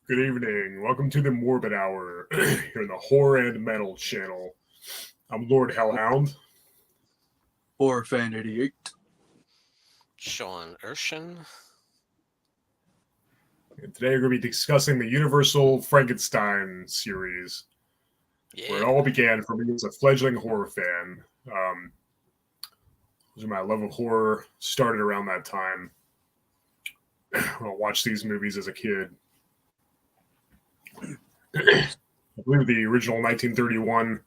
Good evening. Welcome to the Morbid Hour here in the Horror and Metal channel. I'm Lord Hellhound. Or Fan 88. Sean Erschen. And today we're going to be discussing the Universal Frankenstein series, where it all began for me as a fledgling horror fan. My love of horror started around that time. I watched these movies as a kid. I believe the original 1931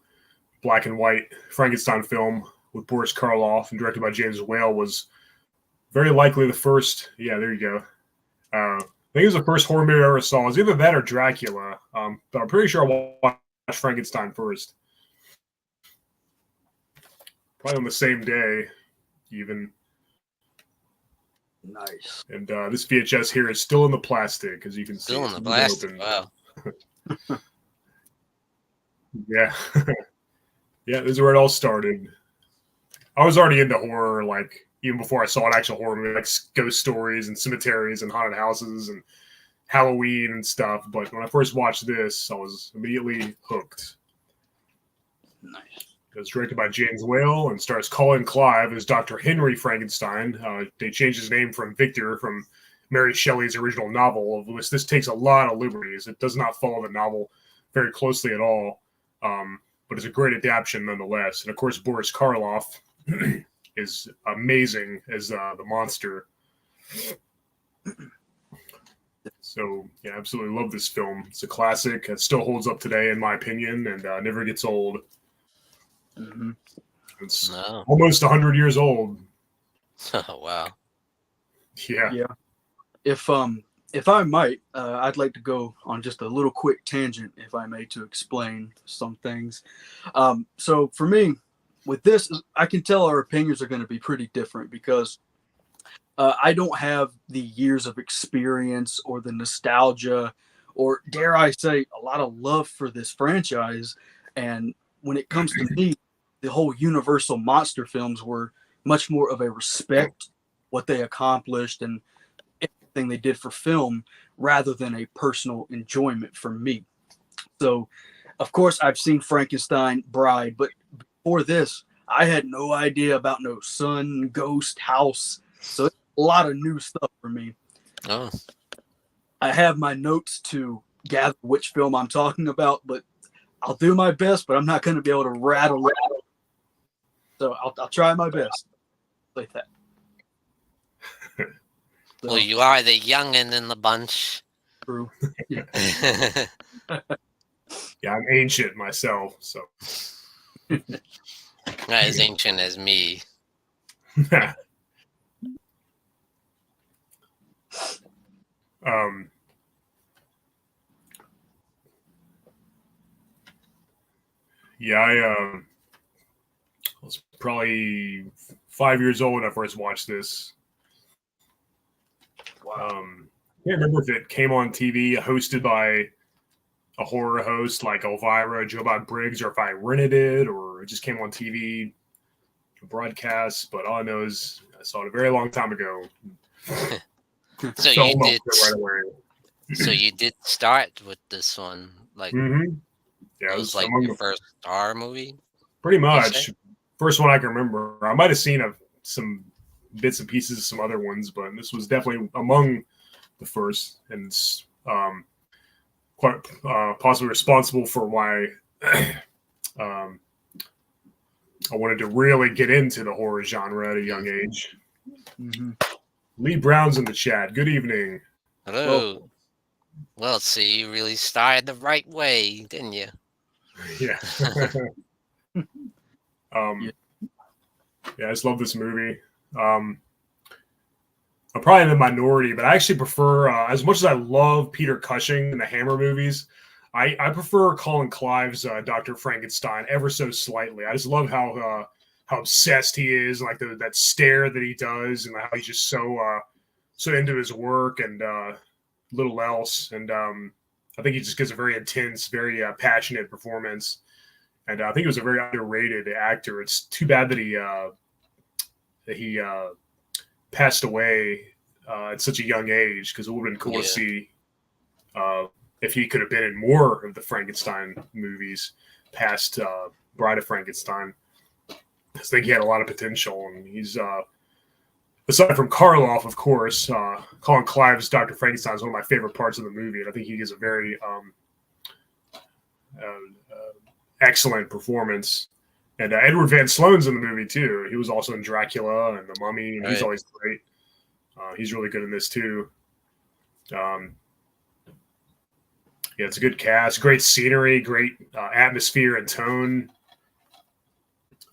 black and white Frankenstein film with Boris Karloff and directed by James Whale was very likely the first. Yeah, there you go. I think it was the first horror movie I ever saw. It was either that or Dracula, but I'm pretty sure I watched Frankenstein first. Probably on the same day, even. Nice. And this VHS here is still in the plastic, as you can see. Still in the plastic. Wow. Yeah. Yeah, this is where it all started. I was already into horror, like, even before I saw an actual horror movie, like ghost stories and cemeteries and haunted houses and Halloween and stuff. But when I first watched this, I was immediately hooked. Nice. It was directed by James Whale and stars Colin Clive as Dr. Henry Frankenstein. They changed his name from Victor from Mary Shelley's original novel, of which this takes a lot of liberties. It does not follow the novel very closely at all, but it's a great adaptation nonetheless. And of course, Boris Karloff is amazing as the monster. So, yeah, absolutely love this film. It's a classic. It still holds up today, in my opinion, and never gets old. Mm-hmm. It's almost 100 years old. Oh, wow. Yeah. Yeah. If I might, I'd like to go on just a little quick tangent, if I may, to explain some things. So for me, with this, I can tell our opinions are going to be pretty different because I don't have the years of experience or the nostalgia or, dare I say, a lot of love for this franchise. And when it comes to me, the whole Universal monster films were much more of a respect, what they accomplished and everything they did for film, rather than a personal enjoyment for me. So, of course, I've seen Frankenstein, Bride, but before this, I had no idea about no sun, ghost, house. So it's a lot of new stuff for me. Oh. I have my notes to gather which film I'm talking about, but I'll do my best, but I'm not going to be able to rattle it. So I'll try my best. Like that. So. Well, you are the youngin' in the bunch. True. Yeah. Yeah, I'm ancient myself, so. Not as ancient as me. Yeah, I was probably 5 years old when I first watched this. Wow. I can't remember if it came on TV hosted by a horror host like Elvira, Joe Bob Briggs, or if I rented it or it just came on TV broadcast. But all I know is I saw it a very long time ago. So you did. Right away. So you did start with this one, like yeah, it was like your first horror movie. Pretty much, first one I can remember. I might have seen some bits and pieces of some other ones, but this was definitely among the first, and quite possibly responsible for why I wanted to really get into the horror genre at a young age. Mm-hmm. Lee Brown's in the chat. Good evening. Hello. Well, see, you really started the right way, didn't you? Yeah. Yeah, I just love this movie. I'm probably in the minority, but I actually prefer, as much as I love Peter Cushing in the Hammer movies, I prefer Colin Clive's Dr. Frankenstein ever so slightly. I just love how obsessed he is, like that stare that he does, and how he's just so into his work and little else. And I think he just gives a very intense, very passionate performance. And I think he was a very underrated actor. It's too bad that he passed away at such a young age, because it would have been cool to see if he could have been in more of the Frankenstein movies past Bride of Frankenstein. I think he had a lot of potential, and he's aside from Karloff, of course, Colin Clive's Dr. Frankenstein is one of my favorite parts of the movie, and I think he gives a very excellent performance. And Edward Van Sloan's in the movie too. He was also in Dracula and The Mummy, and he's always great. He's really good in this too. Yeah, it's a good cast, great scenery, great atmosphere and tone.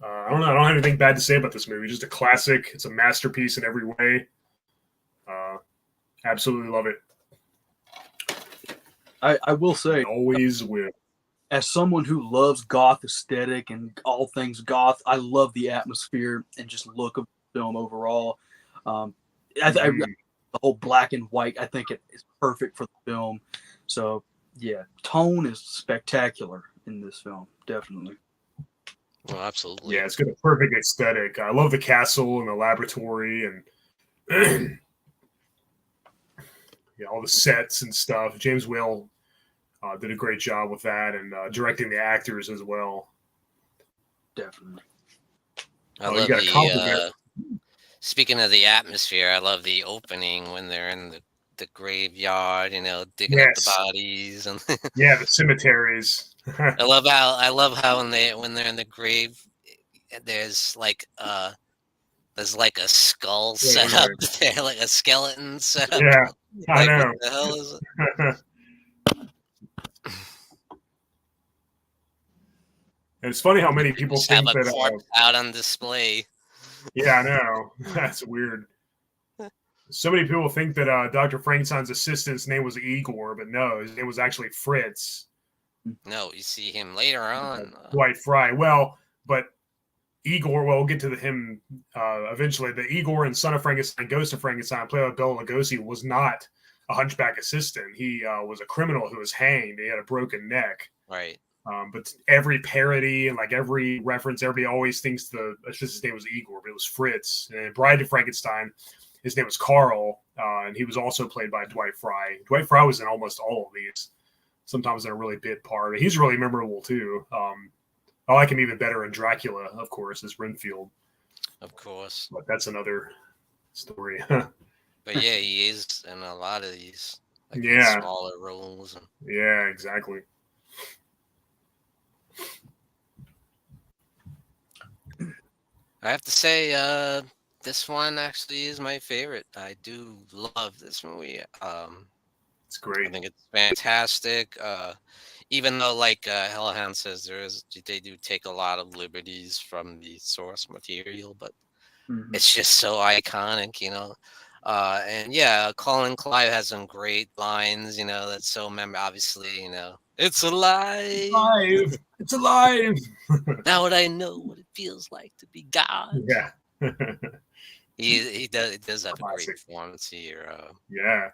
I don't know. I don't have anything bad to say about this movie. Just a classic. It's a masterpiece in every way. Absolutely love it. I will say, always will. As someone who loves goth aesthetic and all things goth, I love the atmosphere and just look of the film overall. The whole black and white, I think it is perfect for the film. So, yeah, tone is spectacular in this film, definitely. Well, absolutely. Yeah, it's got a perfect aesthetic. I love the castle and the laboratory and yeah, all the sets and stuff. James Whale did a great job with that and directing the actors as well. Definitely. I love the speaking of the atmosphere, I love the opening when they're in the graveyard, digging up the bodies and yeah, the cemeteries. I love how when they're in the grave, there's like a skull set up there, like a skeleton set up. Yeah, I know. What the hell is it? And it's funny how many people think have a that corpse out on display. Yeah, I know. That's weird. So many people think that Dr. Frankenstein's assistant's name was Igor, but no, his name was actually Fritz. No, you see him later on. Dwight Fry. Well, but Igor, we'll get to him eventually. The Igor in Son of Frankenstein, Ghost of Frankenstein, played by Bela Lugosi, was not a hunchback assistant. He was a criminal who was hanged. He had a broken neck. Right. But every parody and like every reference, everybody always thinks the assistant's name was Igor, but it was Fritz. And in Bride of Frankenstein, his name was Carl, and he was also played by Dwight Fry. Dwight Fry was in almost all of these, sometimes in a really big part. He's really memorable too. I like him even better in Dracula, of course, as Renfield. Of course. But that's another story. But yeah, he is in a lot of these smaller roles. Yeah, exactly. I have to say, this one actually is my favorite. I do love this movie. It's great. I think it's fantastic. Even though, like Hellhound says, they do take a lot of liberties from the source material, but it's just so iconic, and yeah, Colin Clive has some great lines, that's so memorable. Obviously, it's alive. It's alive. Now would I know what it feels like to be God? Yeah. he does have a great performance here. Yeah.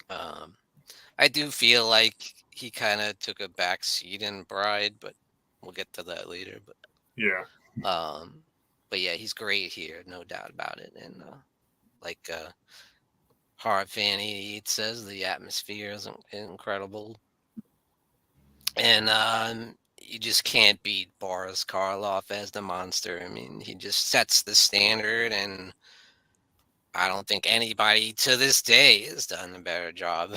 I do feel like he kind of took a back seat in Bride, but we'll get to that later. But yeah. But yeah, he's great here, no doubt about it. And like Horror Fan 88 says, the atmosphere is incredible. And you just can't beat Boris Karloff as the monster. I mean, he just sets the standard, and I don't think anybody to this day has done a better job.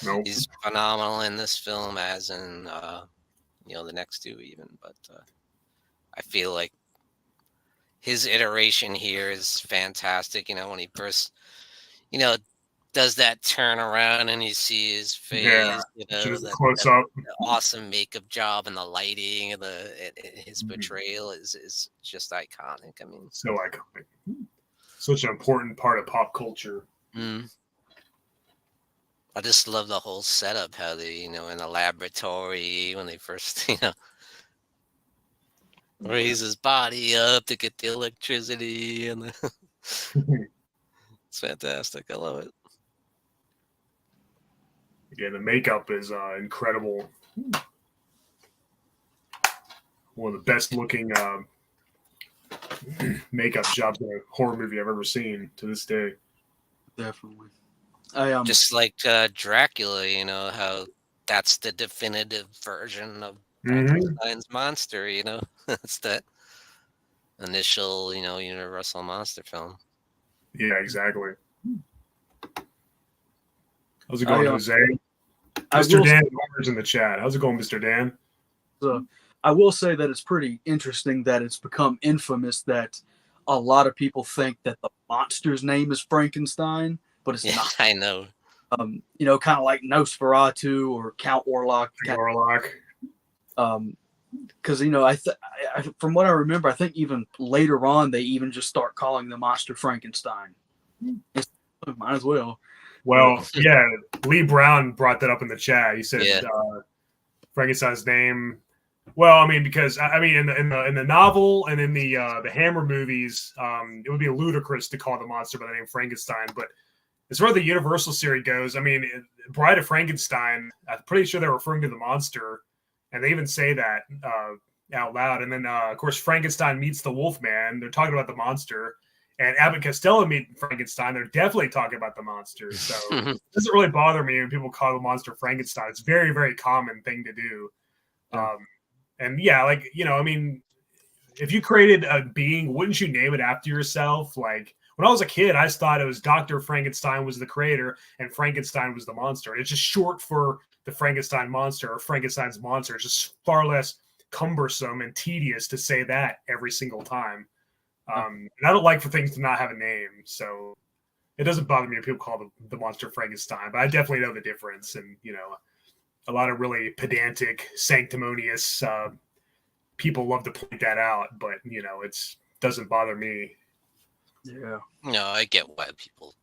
Nope. He's phenomenal in this film, as in the next two even. But I feel like his iteration here is fantastic. When he first, does that turn around and you see his face, just close up, awesome makeup job and the lighting and his portrayal is just iconic. I mean, so iconic. Such an important part of pop culture. I just love the whole setup, how they, in the laboratory when they first, raise his body up to get the electricity, and it's fantastic. I love it. Yeah, the makeup is incredible. One of the best looking makeup jobs in a horror movie I've ever seen to this day. Definitely. Just like Dracula, you know, how that's the definitive version of Frankenstein's monster, you know? It's that initial, you know, Universal monster film. Yeah, exactly. How's it going, Jose? Mr. Dan is in the chat. How's it going, Mr. Dan? So I will say that it's pretty interesting that it's become infamous that a lot of people think that the monster's name is Frankenstein, but it's not. I know. You know, kind of like Nosferatu or Count Orlok. Because you know, from what I remember, I think even later on they even just start calling the monster Frankenstein. Might as well. Well, yeah, Lee Brown brought that up in the chat. He said Frankenstein's name. Well, I mean, because I mean, in the novel and in the Hammer movies, it would be ludicrous to call the monster by the name Frankenstein. But as far as the Universal series goes, I mean, Bride of Frankenstein, I'm pretty sure they're referring to the monster, and they even say that out loud. And then, of course, Frankenstein meets the Wolfman. They're talking about the monster. And Abbott Costello meet Frankenstein. They're definitely talking about the monster. So it doesn't really bother me when people call the monster Frankenstein. It's a very, very common thing to do. And yeah, like, you know, I mean, if you created a being, wouldn't you name it after yourself? Like when I was a kid, I thought it was Dr. Frankenstein was the creator and Frankenstein was the monster. It's just short for the Frankenstein monster or Frankenstein's monster. It's just far less cumbersome and tedious to say that every single time. And I don't like for things to not have a name, so it doesn't bother me if people call the monster Frankenstein, but I definitely know the difference. And, you know, a lot of really pedantic, sanctimonious people love to point that out, but, you know, it doesn't bother me. Yeah. No, I get why people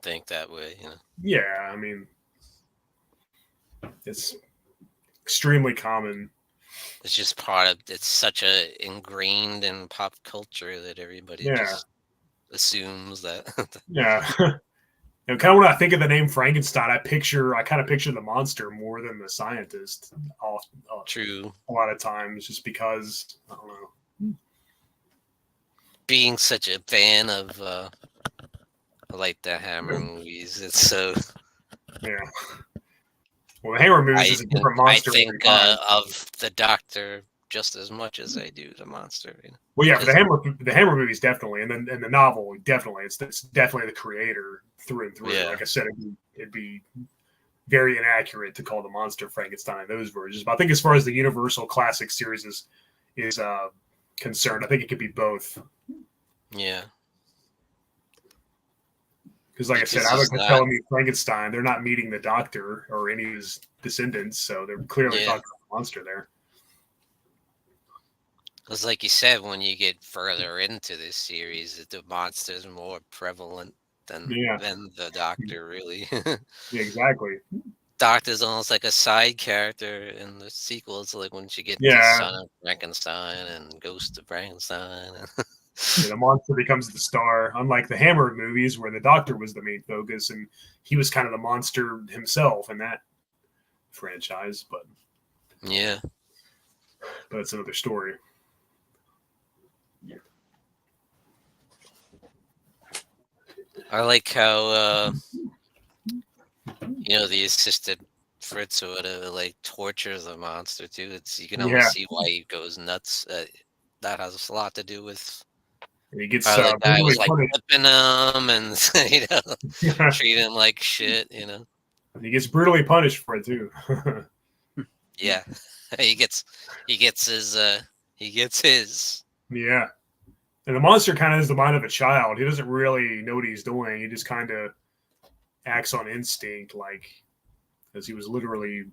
think that way, you know. Yeah, I mean, it's extremely common. It's just part of it's such a ingrained in pop culture that everybody just assumes that. Yeah. You know, kind of when I think of the name Frankenstein, I kind of picture the monster more than the scientist. True. A lot of times, just because I don't know. Being such a fan of like the Hammer movies, it's so. Yeah. Well, the Hammer movies is a different monster. I think of the Doctor just as much as I do the monster. You know? Well, yeah, for the Hammer movies definitely, and then the novel definitely, it's definitely the creator through and through. Yeah. Like I said, it'd be very inaccurate to call the monster Frankenstein in those versions. But I think as far as the Universal Classic series is concerned, I think it could be both. Yeah. Because, like I said, I would tell me Frankenstein. They're not meeting the Doctor or any of his descendants, so they're clearly talking about the monster there. Because, like you said, when you get further into this series, the monster's more prevalent than the Doctor, really. Yeah, exactly. Doctor's almost like a side character in the sequels, like once you get to Son of Frankenstein and Ghost of Frankenstein. Yeah, the monster becomes the star, unlike the Hammer movies where the Doctor was the main focus and he was kind of the monster himself in that franchise. But it's another story. I like how you know, the assisted Fritz or whatever like tortures the monster too. You can almost see why he goes nuts. That has a lot to do with. And he gets the guy was like whipping him and you know treating him like shit. You know, he gets brutally punished for it too. Yeah, he gets his. Yeah, and the monster kind of has the mind of a child. He doesn't really know what he's doing. He just kind of acts on instinct, like as he was literally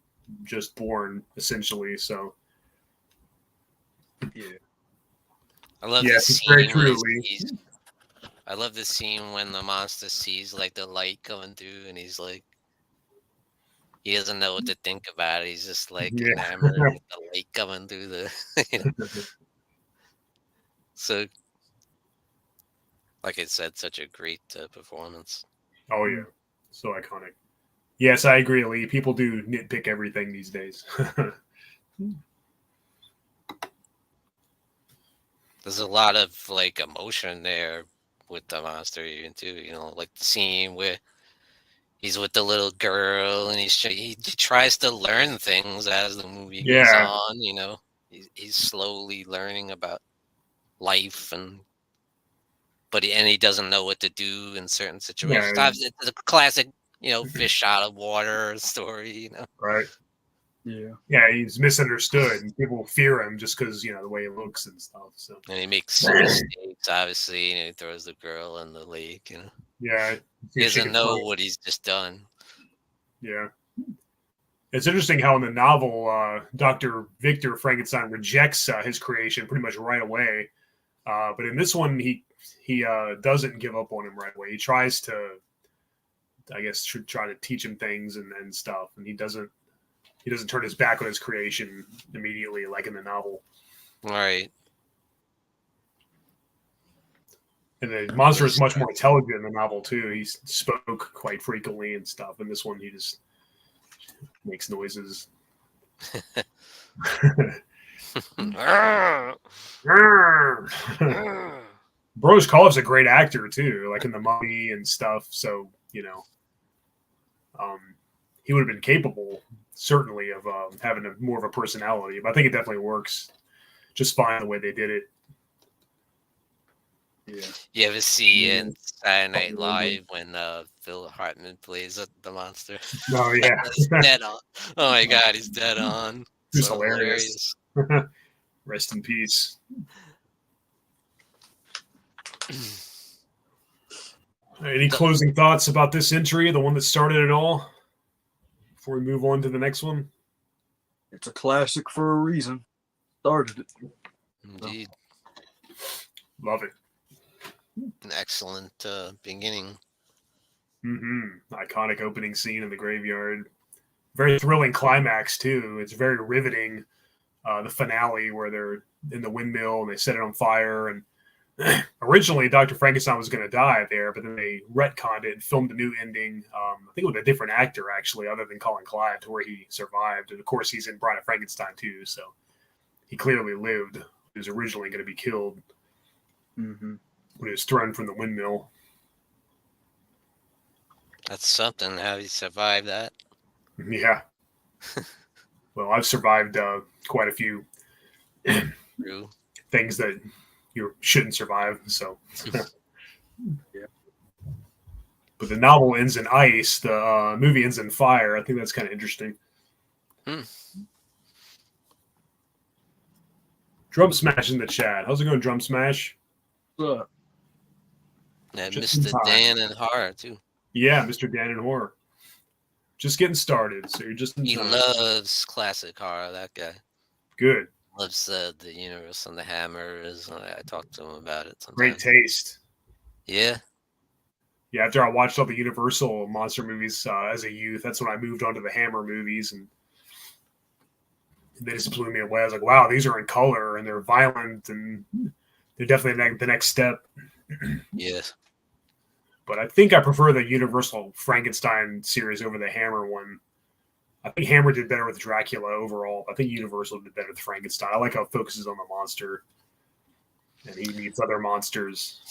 just born, essentially. So, yeah. I love this scene. Very true, I love this scene when the monster sees like the light coming through, and he's like, he doesn't know what to think about it. He's just like enamored with the light coming through the. You know? So, like I said, such a great performance. Oh yeah, so iconic. Yes, I agree, Lee. People do nitpick everything these days. There's a lot of like emotion there with the monster even too, you know, like the scene where he's with the little girl, and he tries to learn things as the movie goes Yeah. on. You know, he's slowly learning about life, but he doesn't know what to do in certain situations. Yeah. It's a classic, you know, fish out of water story. You know, Right. Yeah. Yeah, he's misunderstood, and people fear him just because the way he looks and stuff. So and he makes mistakes, obviously, and he throws the girl in the lake. You know, yeah, he she doesn't can know float. what he's just done. Yeah. It's interesting how in the novel, Dr. Victor Frankenstein rejects his creation pretty much right away. But in this one, he doesn't give up on him right away. He tries to, I guess, try to teach him things and stuff, and he doesn't turn his back on his creation immediately like in the novel. Right. And the monster is much more intelligent in the novel too. He spoke quite frequently and stuff. In this one, he just makes noises. Boris Karloff's a great actor too, like in The Mummy and stuff. So he would have been capable, certainly, of having more of a personality. But I think it definitely works just fine the way they did it. Yeah. You ever see in Saturday Night Live when Phil Hartman plays the monster? Oh yeah, he's dead on. Oh my god, he's dead on. He's so hilarious. Rest in peace. Any closing thoughts about this entry, the one that started it all, before we move on to the next one? It's a classic for a reason. Started it. Indeed. Love it. An excellent beginning. Iconic opening scene in the graveyard. Very thrilling climax, too. It's very riveting. The finale where they're in the windmill and they set it on fire. And originally, Dr. Frankenstein was going to die there, but then they retconned it and filmed a new ending. I think with a different actor, actually, other than Colin Clive, to where he survived. And of course, he's in Bride of Frankenstein, too. So he clearly lived. He was originally going to be killed when he was thrown from the windmill. That's something. How he survived that? Yeah. Well, I've survived quite a few things that you shouldn't survive. So, yeah. But the novel ends in ice. The movie ends in fire. I think that's kind of interesting. Drum Smash in the chat. How's it going, Drum Smash? What's up? Yeah, Mr. Dan and Horror too. Yeah, Mr. Dan and Horror. Just getting started, so you're just in He time. loves classic horror, that guy. Good. Loves the Universal and the Hammers. I talked to him about it sometimes. Great taste. Yeah. Yeah, after I watched all the Universal monster movies as a youth, that's when I moved on to the Hammer movies, and they just blew me away. I was like, wow, these are in color, and they're violent, and they're definitely the next step. Yes. But I think I prefer the Universal Frankenstein series over the Hammer one. I think Hammer did better with Dracula overall. I think Universal did better with Frankenstein. I like how it focuses on the monster, and he meets other monsters.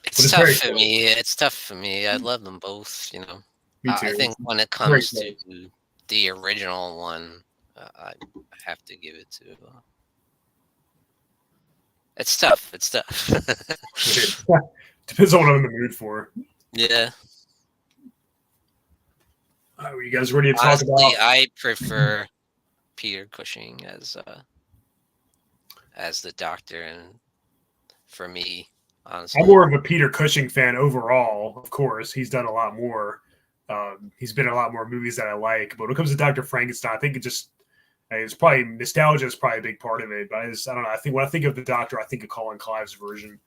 It's tough for me. It's tough for me. I love them both, you know. Me too. I think when it comes to the original one, I have to give it to... It's tough. It's tough. Depends on what I'm in the mood for. Yeah. Are you guys ready to talk about? I prefer Peter Cushing as the Doctor, and for me, honestly, I'm more of a Peter Cushing fan overall. Of course, he's done a lot more. He's been in a lot more movies that I like. But when it comes to Dr. Frankenstein, I think it's probably nostalgia is probably a big part of it. But I don't know. I think when I think of the Doctor, I think of Colin Clive's version.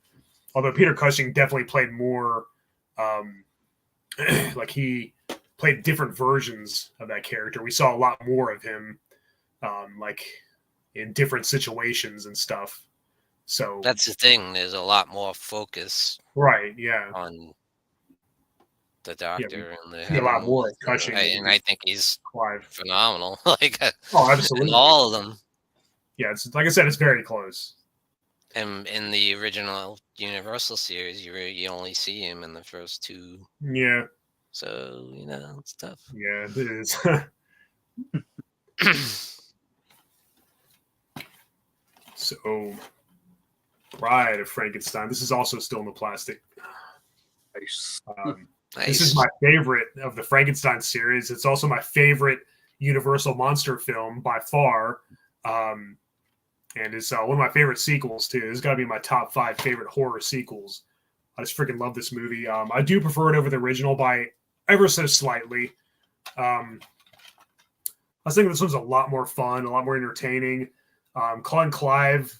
Although Peter Cushing definitely played more, like he played different versions of that character. We saw a lot more of him, like in different situations and stuff. So that's the thing. There's a lot more focus, right? Yeah, on the Doctor and the a lot more Cushing, and I think he's Clive phenomenal. Like, absolutely, in all of them. Yeah, it's like I said, it's very close. And in the original Universal series, you only see him in the first two. Yeah. So it's tough. Yeah, it is. So, Bride of Frankenstein. This is also still in the plastic. Nice. This is my favorite of the Frankenstein series. It's also my favorite Universal monster film by far. And it's one of my favorite sequels, too. This has got to be my top 5 favorite horror sequels. I just freaking love this movie. I do prefer it over the original by ever so slightly. I was thinking this one's a lot more fun, a lot more entertaining. Colin Clive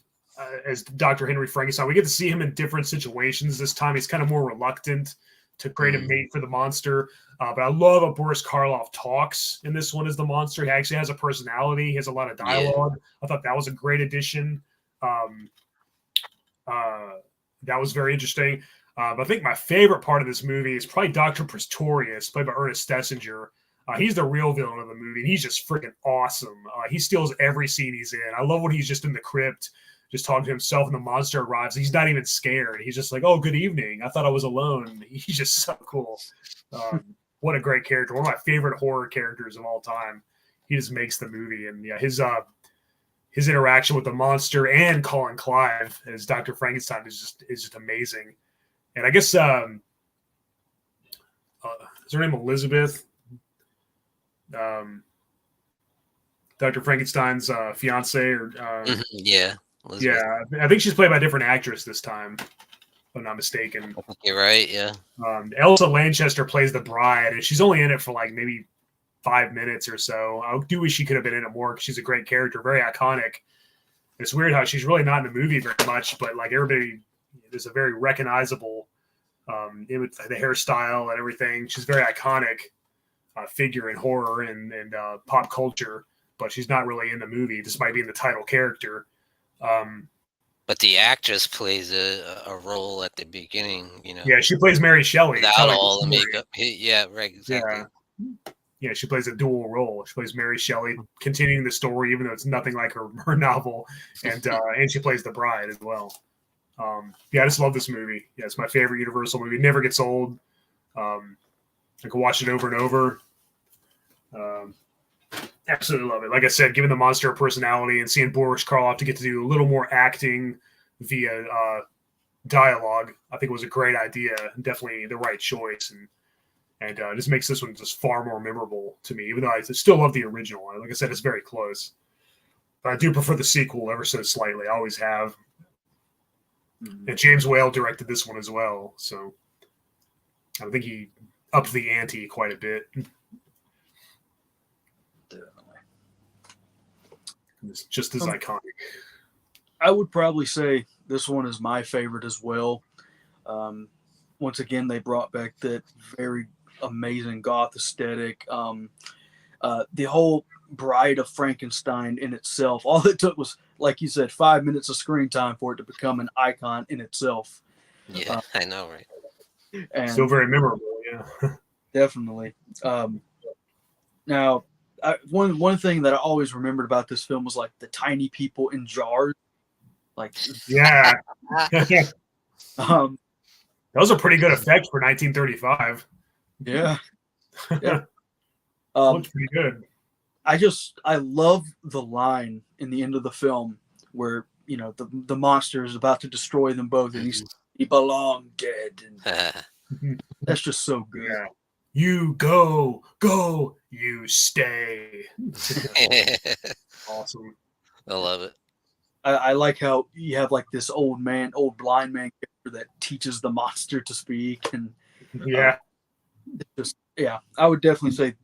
as Dr. Henry Frankenstein. We get to see him in different situations this time. He's kind of more reluctant to create a mate for the monster. But I love how Boris Karloff talks in this one as the monster. He actually has a personality. He has a lot of dialogue. Yeah. I thought that was a great addition. That was very interesting. But I think my favorite part of this movie is probably Dr. Pretorius, played by Ernest Stessinger. He's the real villain of the movie, and he's just freaking awesome. He steals every scene he's in. I love when he's just in the crypt, just talking to himself, and the monster arrives. He's not even scared. He's just like, "Oh, good evening. I thought I was alone." He's just so cool. What a great character. One of my favorite horror characters of all time. He just makes the movie. And yeah, his interaction with the monster and Colin Clive as Dr. Frankenstein is just amazing. And I guess is her name Elizabeth? Dr. Frankenstein's fiance, or yeah, Elizabeth. Yeah, I think she's played by a different actress this time, if I'm not mistaken. I think you're right. Yeah. Elsa Lanchester plays the bride, and she's only in it for like maybe 5 minutes or so. I do wish she could have been in it more because she's a great character, very iconic. It's weird how she's really not in the movie very much, but like everybody, there's a very recognizable the hairstyle and everything. She's very iconic figure in horror and pop culture, but she's not really in the movie despite being the title character. But the actress plays a role at the beginning, Yeah, she plays Mary Shelley. Without all the makeup. Yeah, right, exactly. Yeah, she plays a dual role. She plays Mary Shelley, continuing the story, even though it's nothing like her novel, and she plays the bride as well. Yeah, I just love this movie. Yeah, it's my favorite Universal movie. It never gets old. I can watch it over and over. Absolutely love it. Like I said, giving the monster a personality and seeing Boris Karloff to get to do a little more acting via dialogue, I think was a great idea. Definitely the right choice, and just makes this one just far more memorable to me. Even though I still love the original. Like I said, it's very close. But I do prefer the sequel ever so slightly. I always have. And James Whale directed this one as well, so I think he upped the ante quite a bit. Definitely. It's just as iconic. I would probably say this one is my favorite as well. Once again, they brought back that very amazing goth aesthetic. The whole Bride of Frankenstein in itself, all it took was, like you said, 5 minutes of screen time for it to become an icon in itself. Yeah, I know, right? And still very memorable, yeah. Definitely. Now, one thing that I always remembered about this film was like the tiny people in jars. Like, yeah. That was a pretty good effect for 1935. Yeah. Yeah. Looked pretty good. I love the line in the end of the film where, the monster is about to destroy them both, and he belong dead. And that's just so good. Yeah. You go, you stay. Awesome. I love it. I like how you have like this old blind man character that teaches the monster to speak, and I would definitely say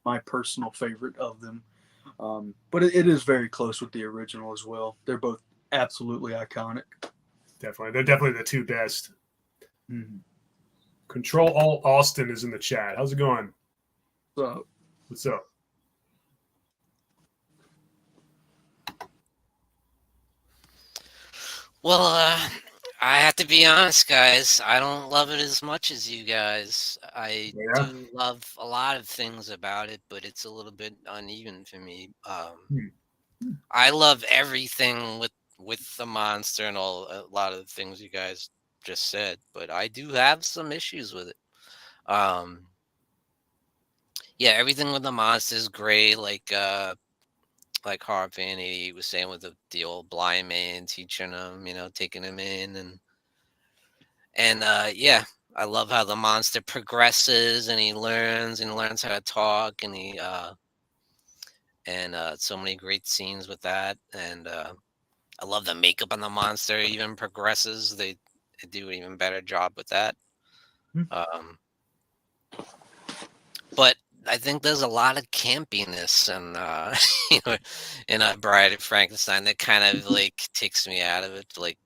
my personal favorite of them. But it is very close with the original as well. They're both absolutely iconic. Definitely. They're definitely the two best. Mm-hmm. Control Alt Austin is in the chat. How's it going? What's up? Well, I have to be honest, guys. I don't love it as much as you guys. I do love a lot of things about it, but it's a little bit uneven for me. I love everything with the monster and a lot of the things you guys just said, but I do have some issues with it. Yeah, everything with the monster is great. Like Harp Vanity was saying with the old blind man teaching him, taking him in, and yeah, I love how the monster progresses and he learns how to talk, and so many great scenes with that, and I love the makeup on the monster even progresses. They do an even better job with that. Um, but I think there's a lot of campiness and in a Bride of Frankenstein that kind of like takes me out of it. Like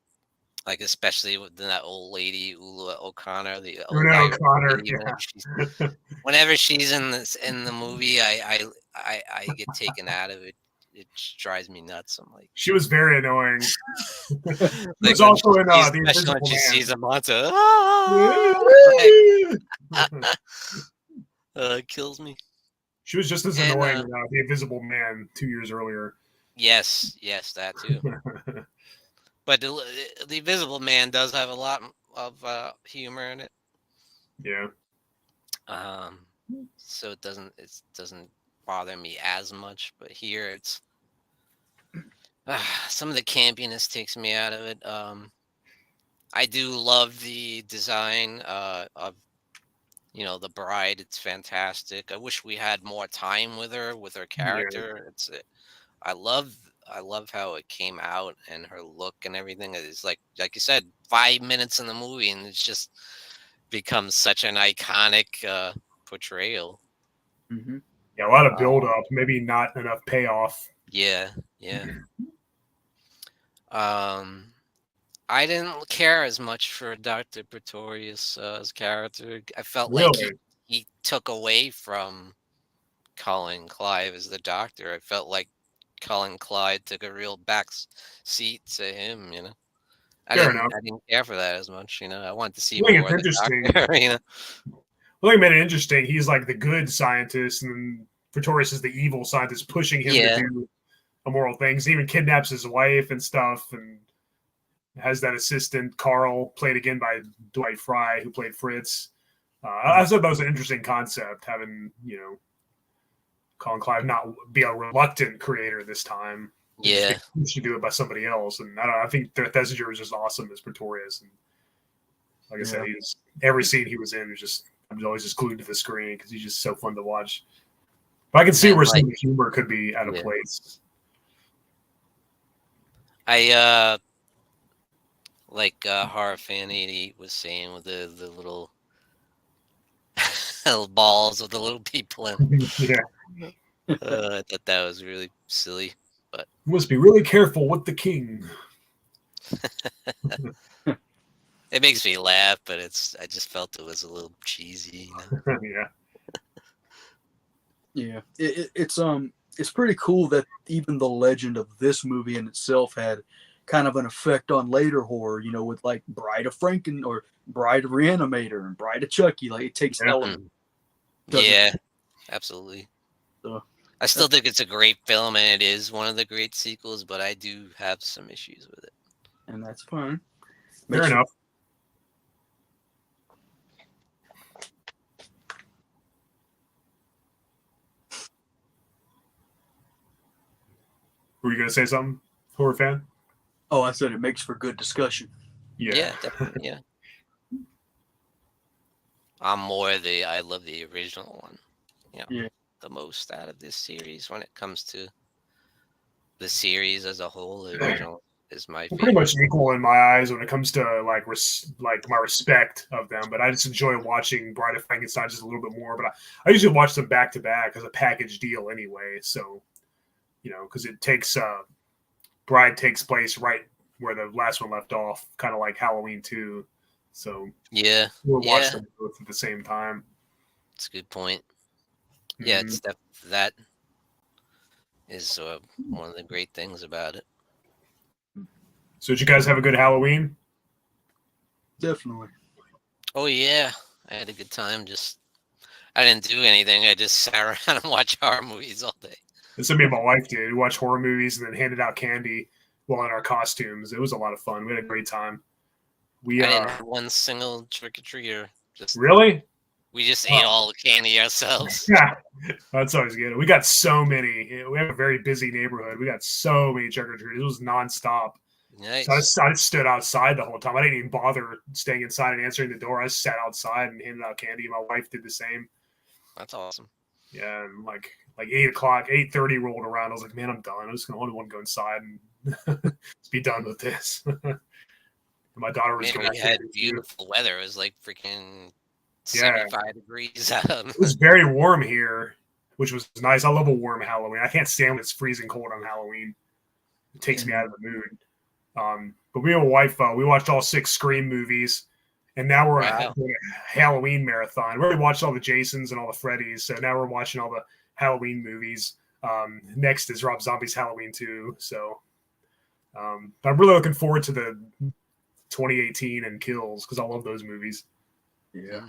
especially with that old lady Ula O'Connor, the old Una Irish O'Connor, lady. yeah. Whenever she's in the movie, I get taken out of it. It just drives me nuts. I'm like, She was very annoying. She like was when also in The especially when Invisible she Man. sees a monster, it kills me. She was just as And annoying in The Invisible Man 2 years earlier. yes, that too. But the Invisible Man does have a lot of humor in it. Yeah. So it doesn't bother me as much. But here it's some of the campiness takes me out of it. I do love the design of the bride. It's fantastic. I wish we had more time with her Yeah. character. I love how it came out and her look and everything. It's like you said, 5 minutes in the movie and it's just becomes such an iconic portrayal. Mm-hmm. Yeah, a lot of build up, maybe not enough payoff. Yeah. I didn't care as much for Dr. Pretorius' character. I felt like Really? he took away from Colin Clive as the doctor. I felt like Colin Clyde took a real back seat to him. I Fair didn't enough. I didn't care for that as much. I wanted to see I think more it's of the interesting. doctor. I think it made it interesting. He's like the good scientist, and then Pretorius is the evil scientist, pushing him to Yeah. do immoral things. He even kidnaps his wife and stuff, and has that assistant Carl, played again by Dwight Fry, who played Fritz. I thought that was an interesting concept, having Colin Clive not be a reluctant creator this time. Yeah. He should do it by somebody else, and I don't know. I think Thesiger was just awesome as Pretorius, and like I said, every scene he was in was just. I'm always just glued to the screen because he's just so fun to watch. But I can see where some of the humor could be out of place. I like Horror Fan 88 was saying with the little little balls with the little people in. Yeah. I thought that was really silly, but you must be really careful with the king. it makes me laugh, but I just felt it was a little cheesy. Yeah. Yeah. It's pretty cool that even the legend of this movie in itself had kind of an effect on later horror, with like Bride of Franken or Bride of Reanimator and Bride of Chucky. Like it takes elements. Yeah, absolutely. So, I still think it's a great film and it is one of the great sequels, but I do have some issues with it. And that's fine. Fair enough. Were you going to say something, horror fan? Oh, I said it makes for good discussion. Yeah, definitely. Yeah. I love the original one. The most out of this series when it comes to the series as a whole. The original is my favorite. Pretty much equal in my eyes when it comes to like my respect of them. But I just enjoy watching Bride of Frankenstein just a little bit more. But I usually watch them back to back as a package deal anyway. So because it takes Bride takes place right where the last one left off, kind of like Halloween 2. So we'll watch them both at the same time. That's a good point. Yeah, it's that is one of the great things about it. So did you guys have a good Halloween? Definitely. Oh yeah, I had a good time. I didn't do anything. I just sat around and watched horror movies all day. That's what me and my wife did. We watched horror movies and then handed out candy while in our costumes. It was a lot of fun. We had a great time. I didn't have one single trick or treater. Really? We just ate all the candy ourselves. Yeah, that's always good. We got so many. We have a very busy neighborhood. We got so many trick or treaters. It was nonstop. Nice. So I just stood outside the whole time. I didn't even bother staying inside and answering the door. I just sat outside and handed out candy. My wife did the same. That's awesome. Yeah, and like 8:00, 8:30 rolled around. I was like, man, I'm done. I'm just gonna want to go inside and just be done with this. My daughter was Maybe going. we had beautiful weather. It was like freaking Yeah. 75 degrees out. It was very warm here, which was nice. I love a warm Halloween. I can't stand when it's freezing cold on Halloween. It takes me out of the mood. But me and my wife, we watched all 6 Scream movies, and now we're on a Halloween marathon. We already watched all the Jasons and all the Freddys, so now we're watching all the Halloween movies. Next is Rob Zombie's Halloween 2. So I'm really looking forward to the 2018 and Kills because I love those movies. Yeah.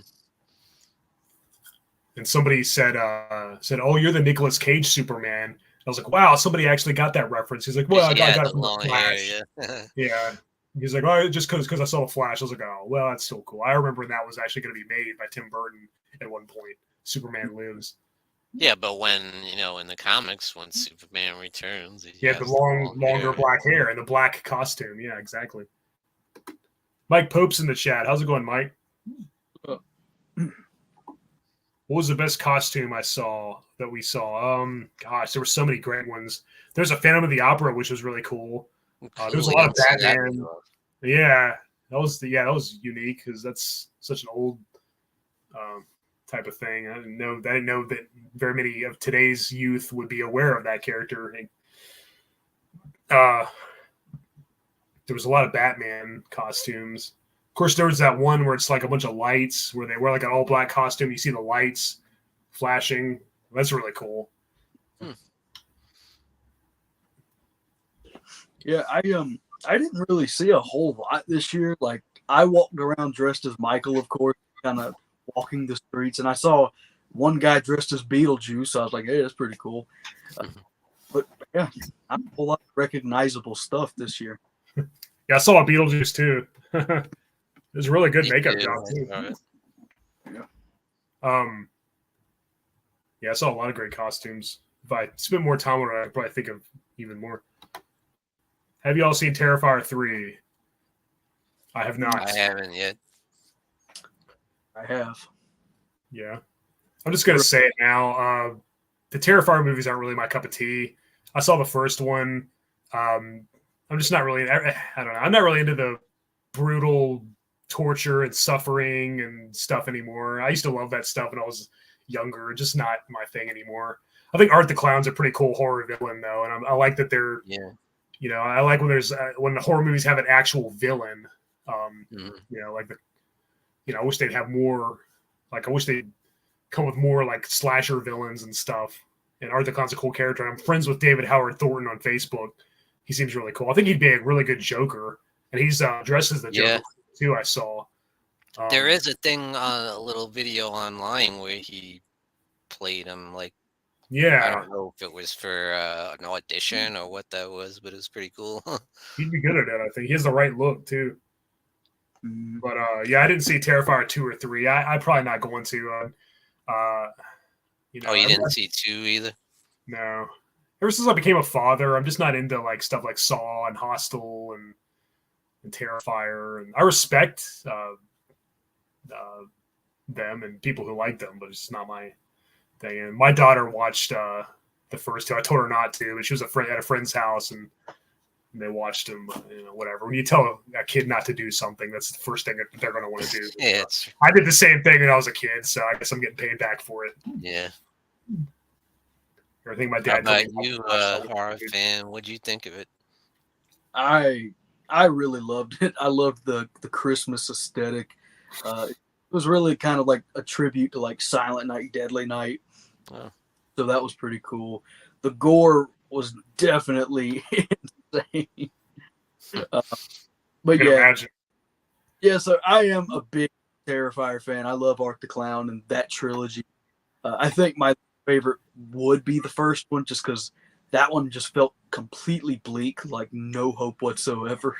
And somebody said, "Oh, you're the Nicolas Cage Superman." I was like, "Wow, somebody actually got that reference." He's like, "Well, I got it from the Flash." Hair, Yeah. He's like, "Oh, just because I saw the Flash." I was like, "Oh, well, that's still cool." I remember that was actually going to be made by Tim Burton at one point. Superman Lives. Yeah, but when in the comics, when Superman returns, he had the longer black hair and the black costume. Yeah, exactly. Mike Pope's in the chat. How's it going, Mike? What was the best costume we saw? Gosh, there were so many great ones. There's a Phantom of the Opera, which was really cool. There was a lot of Batman. Yeah, that was unique because that's such an old type of thing. I didn't know that very many of today's youth would be aware of that character. There was a lot of Batman costumes. Of course, there was that one where it's like a bunch of lights where they wear like an all black costume. You see the lights flashing. That's really cool. Yeah, I didn't really see a whole lot this year. Like I walked around dressed as Michael, of course, kind of walking the streets, and I saw one guy dressed as Beetlejuice. So I was like, hey, that's pretty cool. But yeah, not a whole lot of recognizable stuff this year. Yeah, I saw a Beetlejuice too. It was a really good makeup job too. Yeah, I saw a lot of great costumes. If I spend more time on it, I'd probably think of even more. Have you all seen Terrifier 3? I have not. I haven't yet. I have. Yeah. I'm just going to say it now. The Terrifier movies aren't really my cup of tea. I saw the first one. I'm just not really, I don't know. I'm not really into the brutal torture and suffering and stuff anymore. I used to love that stuff when I was younger. Just not my thing anymore. I think Art the Clown's a pretty cool horror villain, though. And I like that they're, I like when there's, when the horror movies have an actual villain. I wish they'd have more, I wish they'd come with more like slasher villains and stuff. And Art the Clown's a cool character. I'm friends with David Howard Thornton on Facebook. He seems really cool. I think he'd be a really good Joker. And he's dressed as the Joker too, I saw. There is a thing, a little video online where he played him. I don't know if it was for an audition or what that was, but it was pretty cool. He'd be good at it, I think. He has the right look too. But I didn't see Terrifier 2 or 3. I'm probably not going to. You didn't see 2 either? No. Ever since I became a father, I'm just not into stuff like Saw and Hostel and Terrifier. And I respect them and people who like them, but it's just not my thing. And my daughter watched the first 2. I told her not to, but she was at a friend's house and they watched them. Whatever. When you tell a kid not to do something, that's the first thing that they're going to want to do. Yeah, I did the same thing when I was a kid, so I guess I'm getting paid back for it. Yeah. I think my dad. How about you, horror fan? What'd you think of it? I really loved it. I loved the Christmas aesthetic. It was really kind of like a tribute to Silent Night, Deadly Night. Oh. So that was pretty cool. The gore was definitely insane. But imagine. Yeah. So I am a big Terrifier fan. I love Art the Clown and that trilogy. I think my favorite would be the first one, just because that one just felt completely bleak, no hope whatsoever.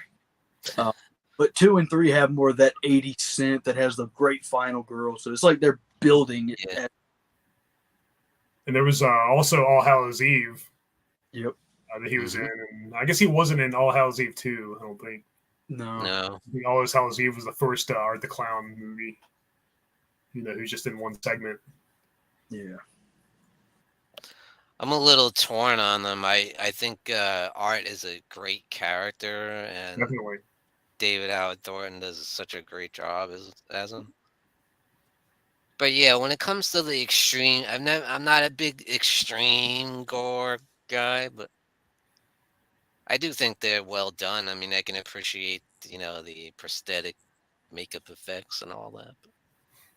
But 2 and 3 have more of that 80s synth that has the great final girl. So it's like they're building. Yeah. And there was also All Hallows Eve. Yep. That he was in. And I guess he wasn't in All Hallows Eve 2, I don't think. No. I think All Hallows Eve was the first Art the Clown movie. Who's just in one segment. Yeah. I'm a little torn on them. I think Art is a great character, and Definitely. David Howard Thornton does such a great job as him. But yeah, when it comes to the extreme, I'm not a big extreme gore guy, but I do think they're well done. I mean, I can appreciate the prosthetic makeup effects and all that.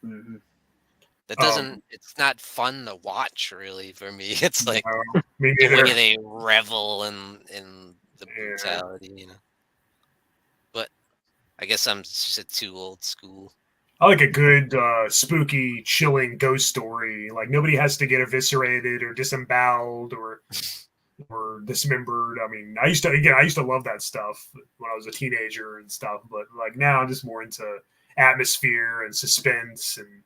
Mm-hmm. That doesn't. It's not fun to watch, really, for me. It's like me the neither. way they revel in the brutality, But I guess I'm just too old school. I like a good, spooky, chilling ghost story. Like nobody has to get eviscerated or disemboweled or dismembered. I mean, I used to love that stuff when I was a teenager and stuff. But like now, I'm just more into atmosphere and suspense and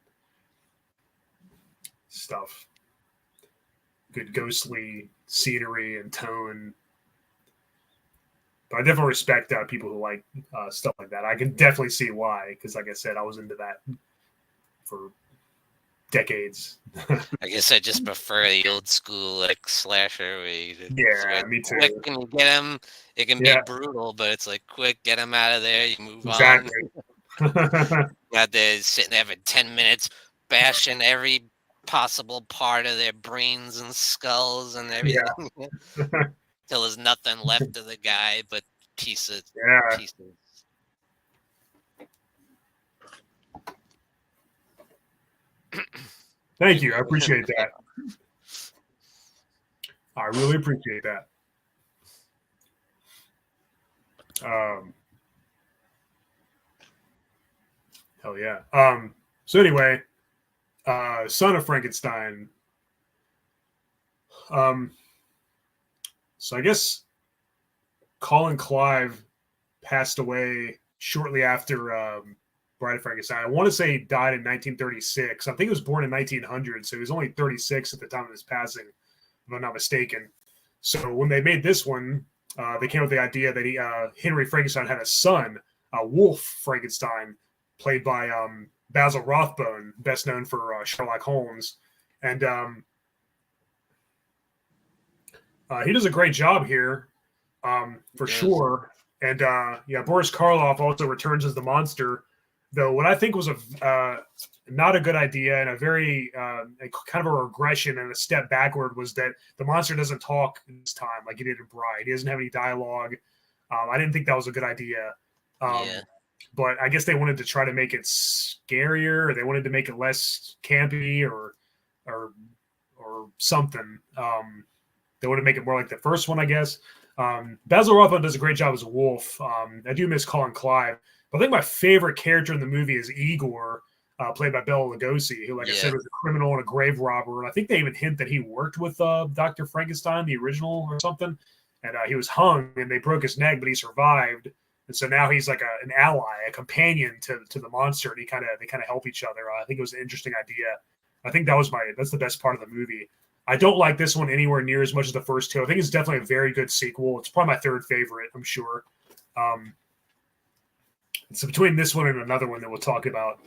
stuff. Good ghostly scenery and tone. But I definitely respect people who like stuff like that. I can definitely see why, because like I said, I was into that for decades. I guess I just prefer the old school like slasher where me too. Quick and you get him. It can be brutal, but it's like quick, get him out of there. You move exactly. on. Not there sitting there for 10 minutes, bashing every possible part of their brains and skulls and everything. Till there's nothing left of the guy but pieces. Thank you. I appreciate that. I really appreciate that. Hell yeah. So anyway, Son of Frankenstein. So I guess Colin Clive passed away shortly after Bride of Frankenstein. I want to say he died in 1936. I think he was born in 1900, so he was only 36 at the time of his passing, if I'm not mistaken. So when they made this one, they came up with the idea that Henry Frankenstein had a son, Wolf Frankenstein, played by Basil Rathbone, best known for Sherlock Holmes. And he does a great job here, for sure. And Boris Karloff also returns as the monster, though what I think was not a good idea and a very kind of a regression and a step backward was that the monster doesn't talk this time like he did in Bride. He doesn't have any dialogue. I didn't think that was a good idea. But I guess they wanted to try to make it scarier, or they wanted to make it less campy or something. They want to make it more like the first one, I guess. Basil Rathbone does a great job as a wolf. I do miss Colin Clive. But I think my favorite character in the movie is Igor, played by Bela Lugosi, who, like I said, was a criminal and a grave robber. And I think they even hint that he worked with Dr. Frankenstein, the original, or something. And he was hung, and they broke his neck, but he survived. And so now he's like an ally, a companion to the monster, and they kind of help each other. I think it was an interesting idea. I think that's the best part of the movie. I don't like this one anywhere near as much as the first two. I think it's definitely a very good sequel. It's probably my third favorite, I'm sure. So between this one and another one that we'll talk about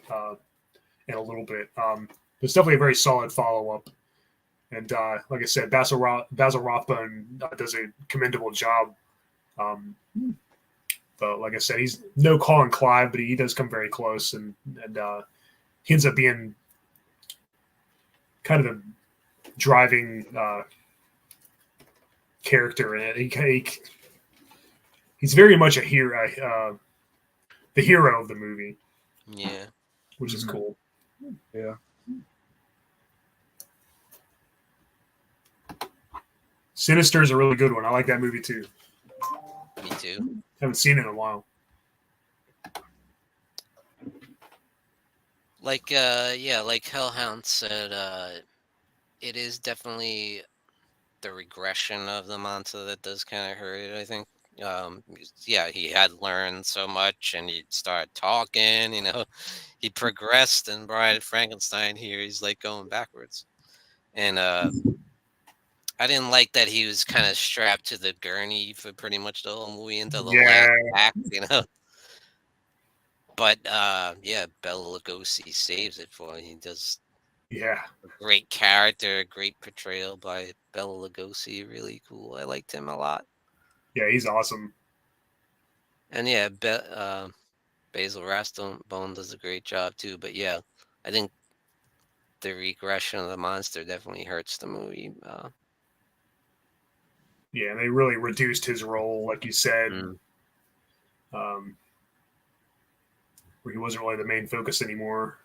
in a little bit, it's definitely a very solid follow-up. And like I said, Basil Rathbone does a commendable job. But like I said, he's no Colin Clive, but he does come very close, and he ends up being kind of the driving character in it. He's very much a hero, the hero of the movie. Yeah, which is cool. Yeah. Sinister is a really good one. I like that movie too. Me too. Haven't seen it in a while. Like like Hellhound said, it is definitely the regression of the monster that does kind of hurt it, I think. Yeah, he had learned so much, and he started talking. He progressed, and Bride of Frankenstein here, he's like going backwards. And I didn't like that he was kind of strapped to the gurney for pretty much the whole movie until the last Yeah, act. But yeah, Bela Lugosi saves it for him. He does yeah, a great character, great portrayal by Bela Lugosi. Really cool. I liked him a lot. yeah. He's awesome. And yeah, Basil Rathbone does a great job too. But yeah, I think the regression of the monster definitely hurts the movie. Yeah, and they really reduced his role, like you said, Mm, um, where he wasn't really the main focus anymore.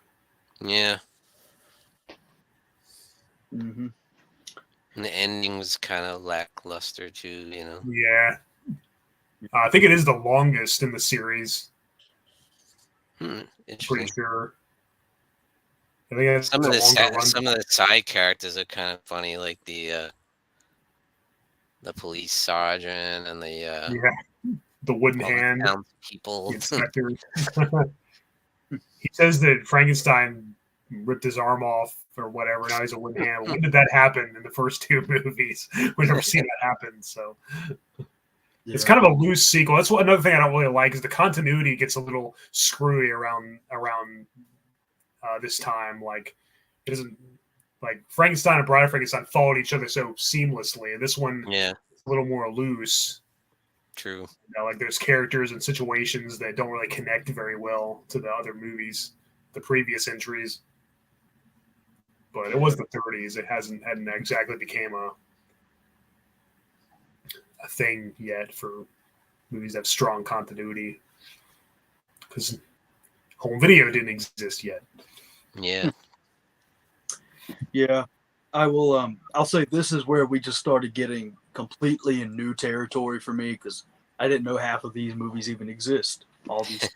yeah, Mm-hmm. and the ending was kind of lackluster too. Yeah, I think it is the longest in the series. I'm pretty Interesting. sure. I think it's Some a of the longer run. some of the side characters are kind of funny, like the police sergeant and Yeah, the wooden all the hand, the townspeople. inspector. He says that Frankenstein ripped his arm off or whatever. Now he's a wooden hand. When did that happen in the first two movies? We've never seen that happen. So it's kind of a loose sequel. That's another thing I don't really like is the continuity gets a little screwy around this time. Like it doesn't like Frankenstein and Bride of Frankenstein followed each other so seamlessly. This one Yeah, is a little more loose. true. Like there's characters and situations that don't really connect very well to the other movies, the previous entries. But it was the 30s. It hadn't exactly became a thing yet for movies that have strong continuity because home video didn't exist yet. Yeah, Yeah, I will. I'll say this is where we just started getting completely in new territory for me because I didn't know half of these movies even exist. All these,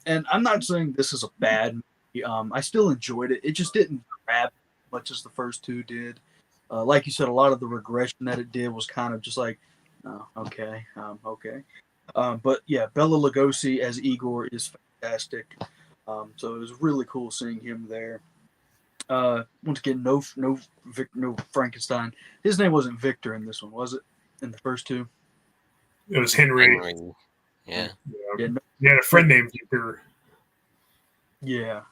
and I'm not saying this is a bad movie. I still enjoyed it. It just didn't grab as much as the first two did. Like you said, a lot of the regression that it did was kind of just like, oh, okay, okay. But yeah, Bela Lugosi as Igor is fantastic. So it was really cool seeing him there. Once again, no Frankenstein. His name wasn't Victor in this one, was it? In the first two? It was Henry. Henry. Yeah, Yeah, he had a friend named Victor. Yeah.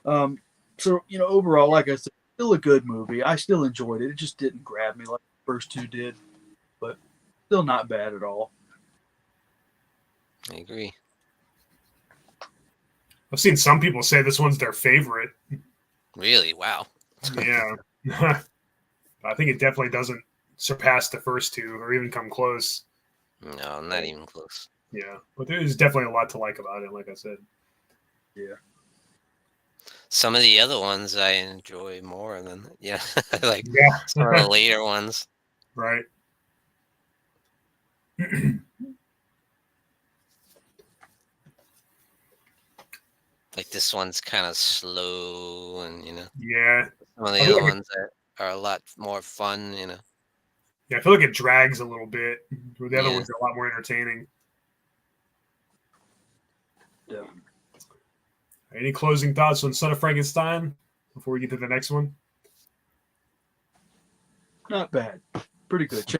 So overall, like I said, still a good movie. I still enjoyed it. It just didn't grab me like the first two did, but still not bad at all. I agree. I've seen some people say this one's their favorite. Really? Wow. Yeah. I think it definitely doesn't surpass the first two or even come close. No, not even close. Yeah. But there's definitely a lot to like about it, like I said. Yeah. Some of the other ones I enjoy more than like Yeah. some of the later ones. Right. Like this one's kind of slow, and Yeah. some of the I feel other like ones are a lot more fun. Yeah, I feel like it drags a little bit. The other Yeah. ones are a lot more entertaining. Yeah. Any closing thoughts on Son of Frankenstein before we get to the next one? Not bad. Pretty good.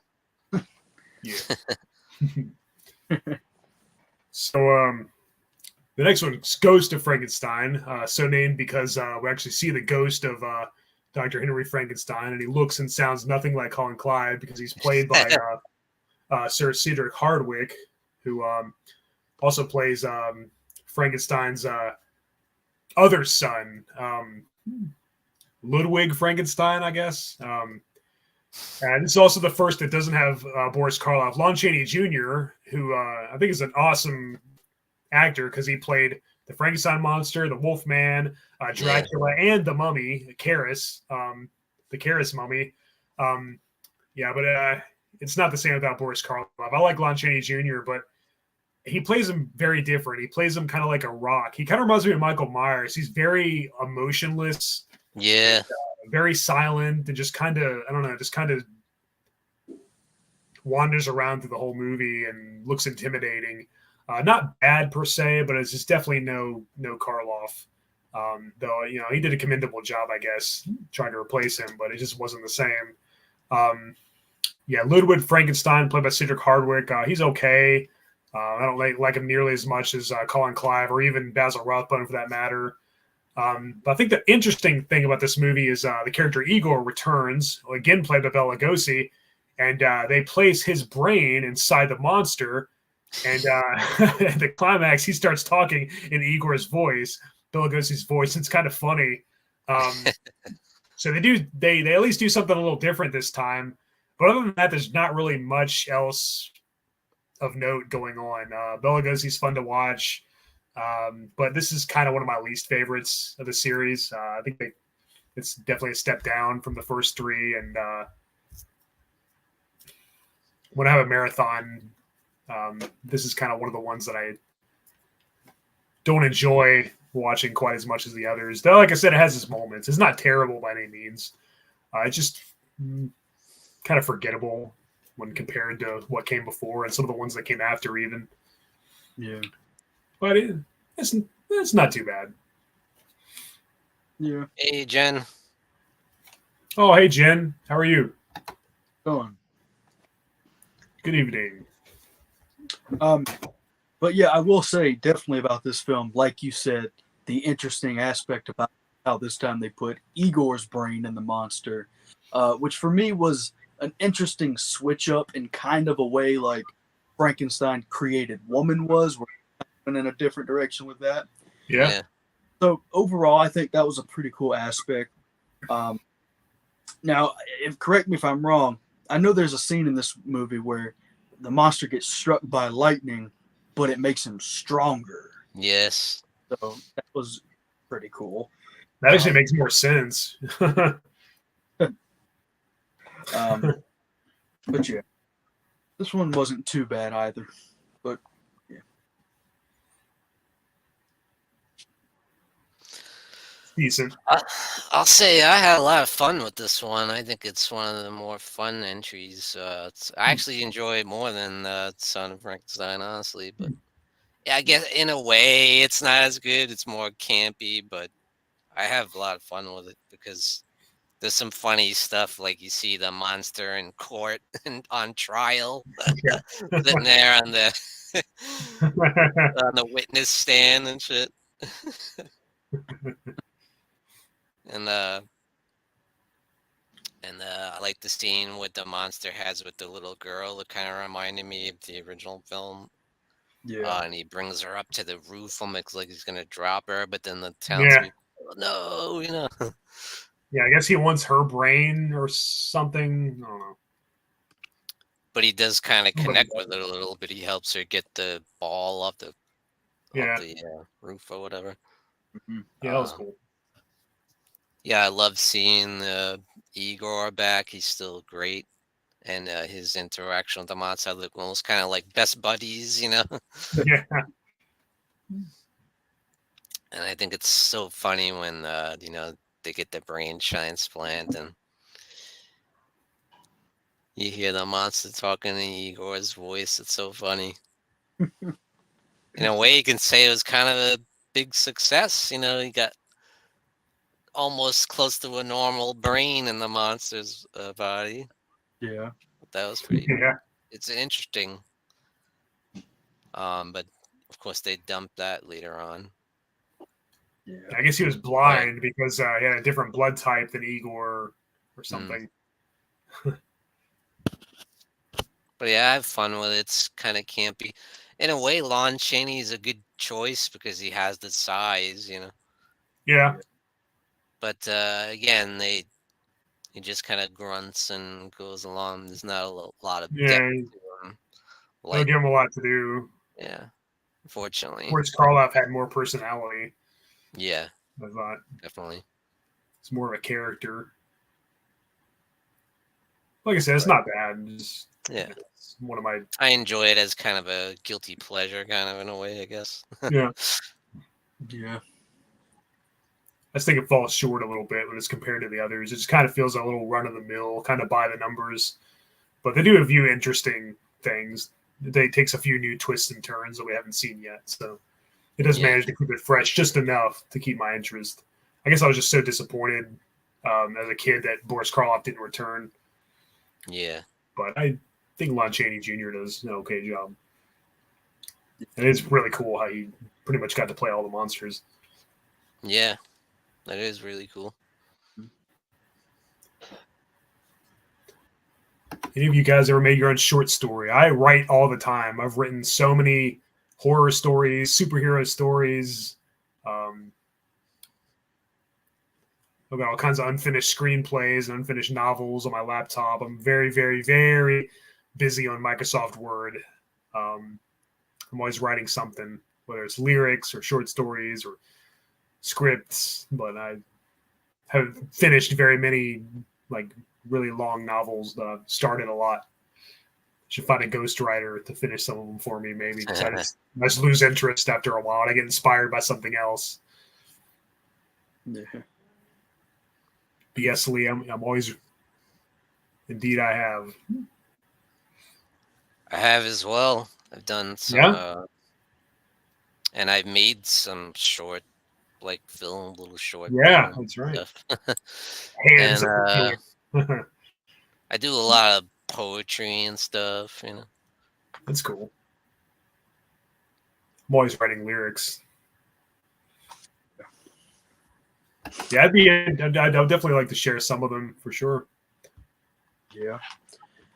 Yeah. So the next one is Ghost of Frankenstein, so named because we actually see the ghost of Dr. Henry Frankenstein, and he looks and sounds nothing like Colin Clive because he's played by Sir Cedric Hardwicke, who also plays Frankenstein's other son, Ludwig Frankenstein, I guess. And it's also the first that doesn't have Boris Karloff. Lon Chaney Jr., who I think is an awesome actor because he played the Frankenstein monster, the Wolfman, Dracula, and the Mummy, Karis, the Karis mummy. But it's not the same without Boris Karloff. I like Lon Chaney Jr., but he plays him very different. He plays him kind of like a rock. He kind of reminds me of Michael Myers. He's very emotionless. Yeah. Very silent and just kind of, I don't know, just kind of wanders around through the whole movie and looks intimidating. Not bad per se, but it's just definitely no Karloff. Though he did a commendable job, I guess, trying to replace him, but it just wasn't the same. Ludwig Frankenstein, played by Cedric Hardwicke, he's okay. I don't like him nearly as much as Colin Clive or even Basil Rathbone for that matter. But I think the interesting thing about this movie is the character Igor returns, again played by Bela Lugosi, and they place his brain inside the monster. And at the climax, he starts talking in Igor's voice, Bela Lugosi's voice. It's kind of funny. So they at least do something a little different this time. But other than that, there's not really much else of note going on. Bela Lugosi's fun to watch. But this is kind of one of my least favorites of the series. I think it's definitely a step down from the first three. And when I have a marathon, this is kind of one of the ones that I don't enjoy watching quite as much as the others. Though, like I said, it has its moments. It's not terrible by any means. It's just kind of forgettable when compared to what came before and some of the ones that came after even. Yeah. But it's not too bad. Yeah. Hey, Jen. Oh, hey, Jen. How are you? Going. Good evening. But yeah, I will say definitely about this film, like you said, the interesting aspect about how this time they put Igor's brain in the monster, which for me was an interesting switch up in kind of a way like Frankenstein created woman was, where went in a different direction with that. Yeah. So overall, I think that was a pretty cool aspect. Now, correct me if I'm wrong. I know there's a scene in this movie where the monster gets struck by lightning, but it makes him stronger. Yes. So that was pretty cool. That actually makes more sense. But yeah, this one wasn't too bad either. But yeah. Decent. I'll say I had a lot of fun with this one. I think it's one of the more fun entries. I actually enjoy it more than Son of Frankenstein, honestly. But yeah, I guess in a way it's not as good. It's more campy, but I have a lot of fun with it because there's some funny stuff, like you see the monster in court and on trial, sitting there on the on the witness stand and shit. And I like the scene with the monster has with the little girl. It kind of reminded me of the original film. Yeah. And he brings her up to the roof, almost like he's gonna drop her, but then the townspeople, no, Yeah, I guess he wants her brain or something. I don't know. But he does kind of connect with it a little bit. He helps her get the ball off the roof or whatever. Mm-hmm. Yeah, that was cool. Yeah, I love seeing Igor back. He's still great. And his interaction with the monster look almost kind of like best buddies, Yeah. And I think it's so funny when they get the brain transplant and you hear the monster talking in Igor's voice. It's so funny. In a way, you can say it was kind of a big success. He got almost close to a normal brain in the monster's body. Yeah. That was pretty. Yeah. It's interesting. But of course they dumped that later on. Yeah. I guess he was blind because he had a different blood type than Igor or something. But yeah, I have fun with it. It's kind of campy. In a way, Lon Chaney is a good choice because he has the size, Yeah. But again, he just kind of grunts and goes along. There's not a lot of depth to him. They'll give him a lot to do. Yeah, unfortunately. Of course, Karloff had more personality. Yeah, I thought. Definitely. It's more of a character. Like I said, it's not bad. It's one of my. I enjoy it as kind of a guilty pleasure, kind of in a way, I guess. Yeah. Yeah. I just think it falls short a little bit when it's compared to the others. It just kind of feels a little run of the mill, kind of by the numbers. But they do a few interesting things. It takes a few new twists and turns that we haven't seen yet. So it does manage to keep it fresh just enough to keep my interest. I guess I was just so disappointed as a kid that Boris Karloff didn't return. Yeah. But I think Lon Chaney Jr. does an okay job. And it's really cool how he pretty much got to play all the monsters. Yeah, that is really cool. Any of you guys ever made your own short story? I write all the time. I've written so many horror stories, superhero stories. I've got all kinds of unfinished screenplays and unfinished novels on my laptop. I'm very, very, very busy on Microsoft Word. I'm always writing something, whether it's lyrics or short stories or scripts, but I haven't finished very many really long novels that I've started a lot. Should find a ghostwriter to finish some of them for me, maybe. I just lose interest after a while and I get inspired by something else. Yeah. But yes, Lee, I'm always. Indeed, I have. I have as well. I've done some, and I've made some short, little short. Yeah, that's right. And I do a lot of poetry and stuff. That's cool. I'm always writing lyrics. Yeah, I'd definitely like to share some of them for sure. Yeah,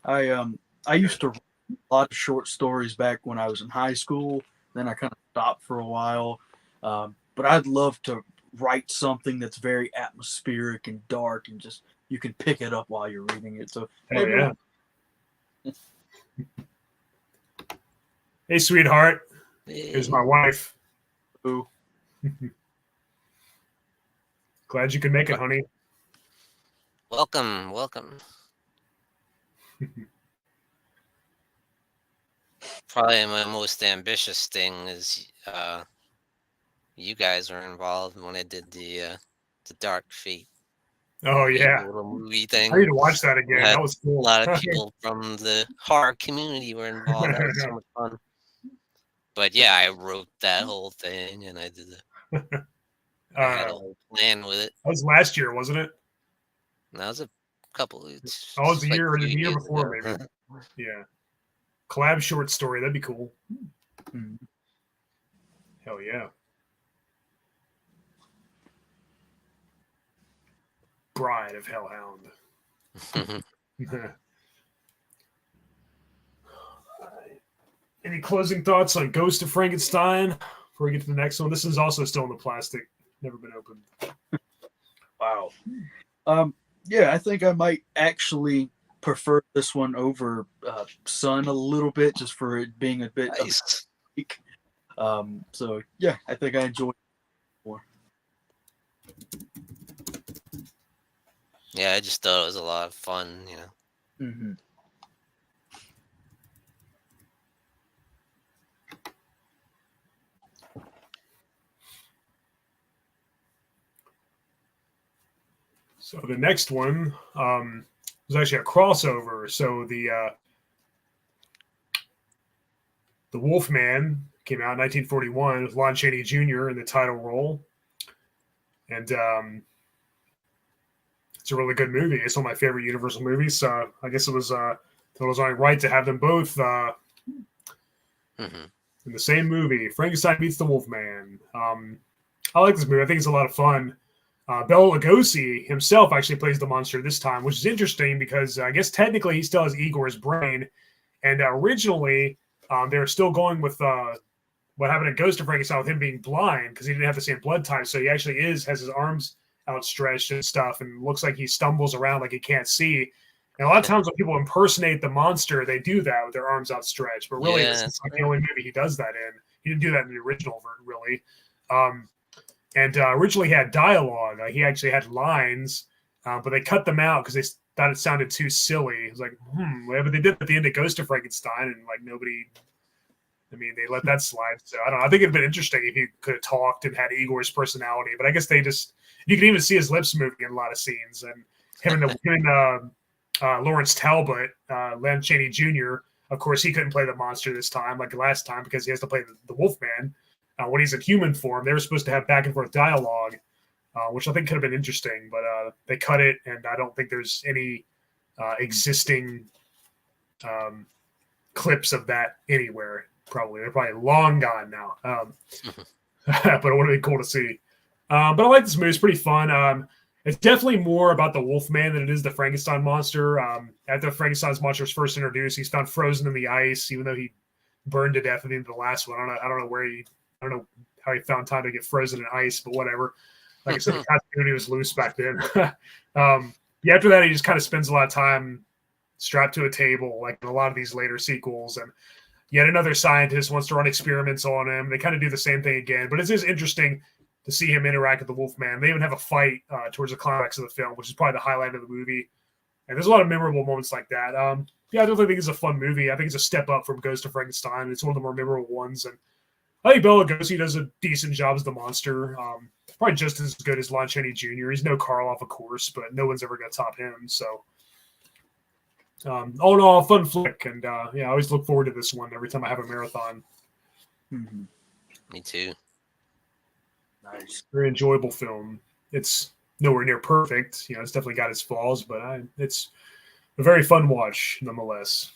I used to write a lot of short stories back when I was in high school. Then I kind of stopped for a while, but I'd love to write something that's very atmospheric and dark, and just you can pick it up while you're reading it. So yeah. Hey, sweetheart. Here's my wife. Ooh. Glad you could make it, honey. Welcome. Probably my most ambitious thing is you guys were involved when I did the Dark Fate. Oh yeah, little movie thing. I need to watch that again. That was cool. A lot of people from the horror community were involved. That was so much fun. But yeah, I wrote that whole thing, and I did I had a whole plan with it. That was last year, wasn't it? That was a couple. The year before, maybe. Yeah, collab short story. That'd be cool. Mm-hmm. Hell yeah. Bride of Hellhound. Any closing thoughts on Ghost of Frankenstein before we get to the next one? This is also still in the plastic. Never been opened. Wow. Yeah, I think I might actually prefer this one over Sun a little bit, just for it being a bit nice. So yeah, I think I enjoyed it more. Yeah, I just thought it was a lot of fun, Mm-hmm. So the next one was actually a crossover. So the Wolfman came out in 1941 with Lon Chaney Jr. in the title role, and it's a really good movie. It's one of my favorite Universal movies. So I guess it was only right to have them both in the same movie. Frankenstein meets the Wolfman. I like this movie. I think it's a lot of fun. Bela Lugosi himself actually plays the monster this time, which is interesting because I guess technically he still has Igor's brain. And originally they were still going with what happened in Ghost of Frankenstein with him being blind because he didn't have the same blood type. So he actually has his arms outstretched and stuff, and looks like he stumbles around like he can't see. And a lot of times when people impersonate the monster, they do that with their arms outstretched. But really, this is like the only movie he does that in. He didn't do that in the original version, really. And originally he had dialogue. He actually had lines, but they cut them out because they thought it sounded too silly. It was like, well, but they did at the end of Ghost of Frankenstein, and nobody. I mean, they let that slide. So I don't know. I think it'd been interesting if he could have talked and had Igor's personality, but I guess they just. You can even see his lips moving in a lot of scenes, and him and Lawrence Talbot, Len Chaney Jr. Of course, he couldn't play the monster this time, like last time, because he has to play the Wolfman. When he's in human form, they were supposed to have back and forth dialogue, which I think could have been interesting, but they cut it, and I don't think there's any existing clips of that anywhere. Probably they're probably long gone now. But it would have been cool to see. But I like this movie; it's pretty fun. It's definitely more about the Wolfman than it is the Frankenstein monster. After Frankenstein's monster was first introduced, he's found frozen in the ice, even though he burned to death at the end of the last one. I don't know how he found time to get frozen in ice, but whatever. Like I said, the continuity was loose back then. After that, he just kind of spends a lot of time strapped to a table, like in a lot of these later sequels. And yet another scientist wants to run experiments on him. They kind of do the same thing again, but it is interesting to see him interact with the Wolfman. They even have a fight towards the climax of the film, which is probably the highlight of the movie. And there's a lot of memorable moments like that. I definitely think it's a fun movie. I think it's a step up from Ghost of Frankenstein. It's one of the more memorable ones. And I think Bela Lugosi does a decent job as the monster. Probably just as good as Lon Chaney Jr. He's no Karloff, of course, but no one's ever going to top him. So, all in all, fun flick. And I always look forward to this one every time I have a marathon. Mm-hmm. Me too. Nice. Very enjoyable film. It's nowhere near perfect. It's definitely got its flaws, but it's a very fun watch nonetheless.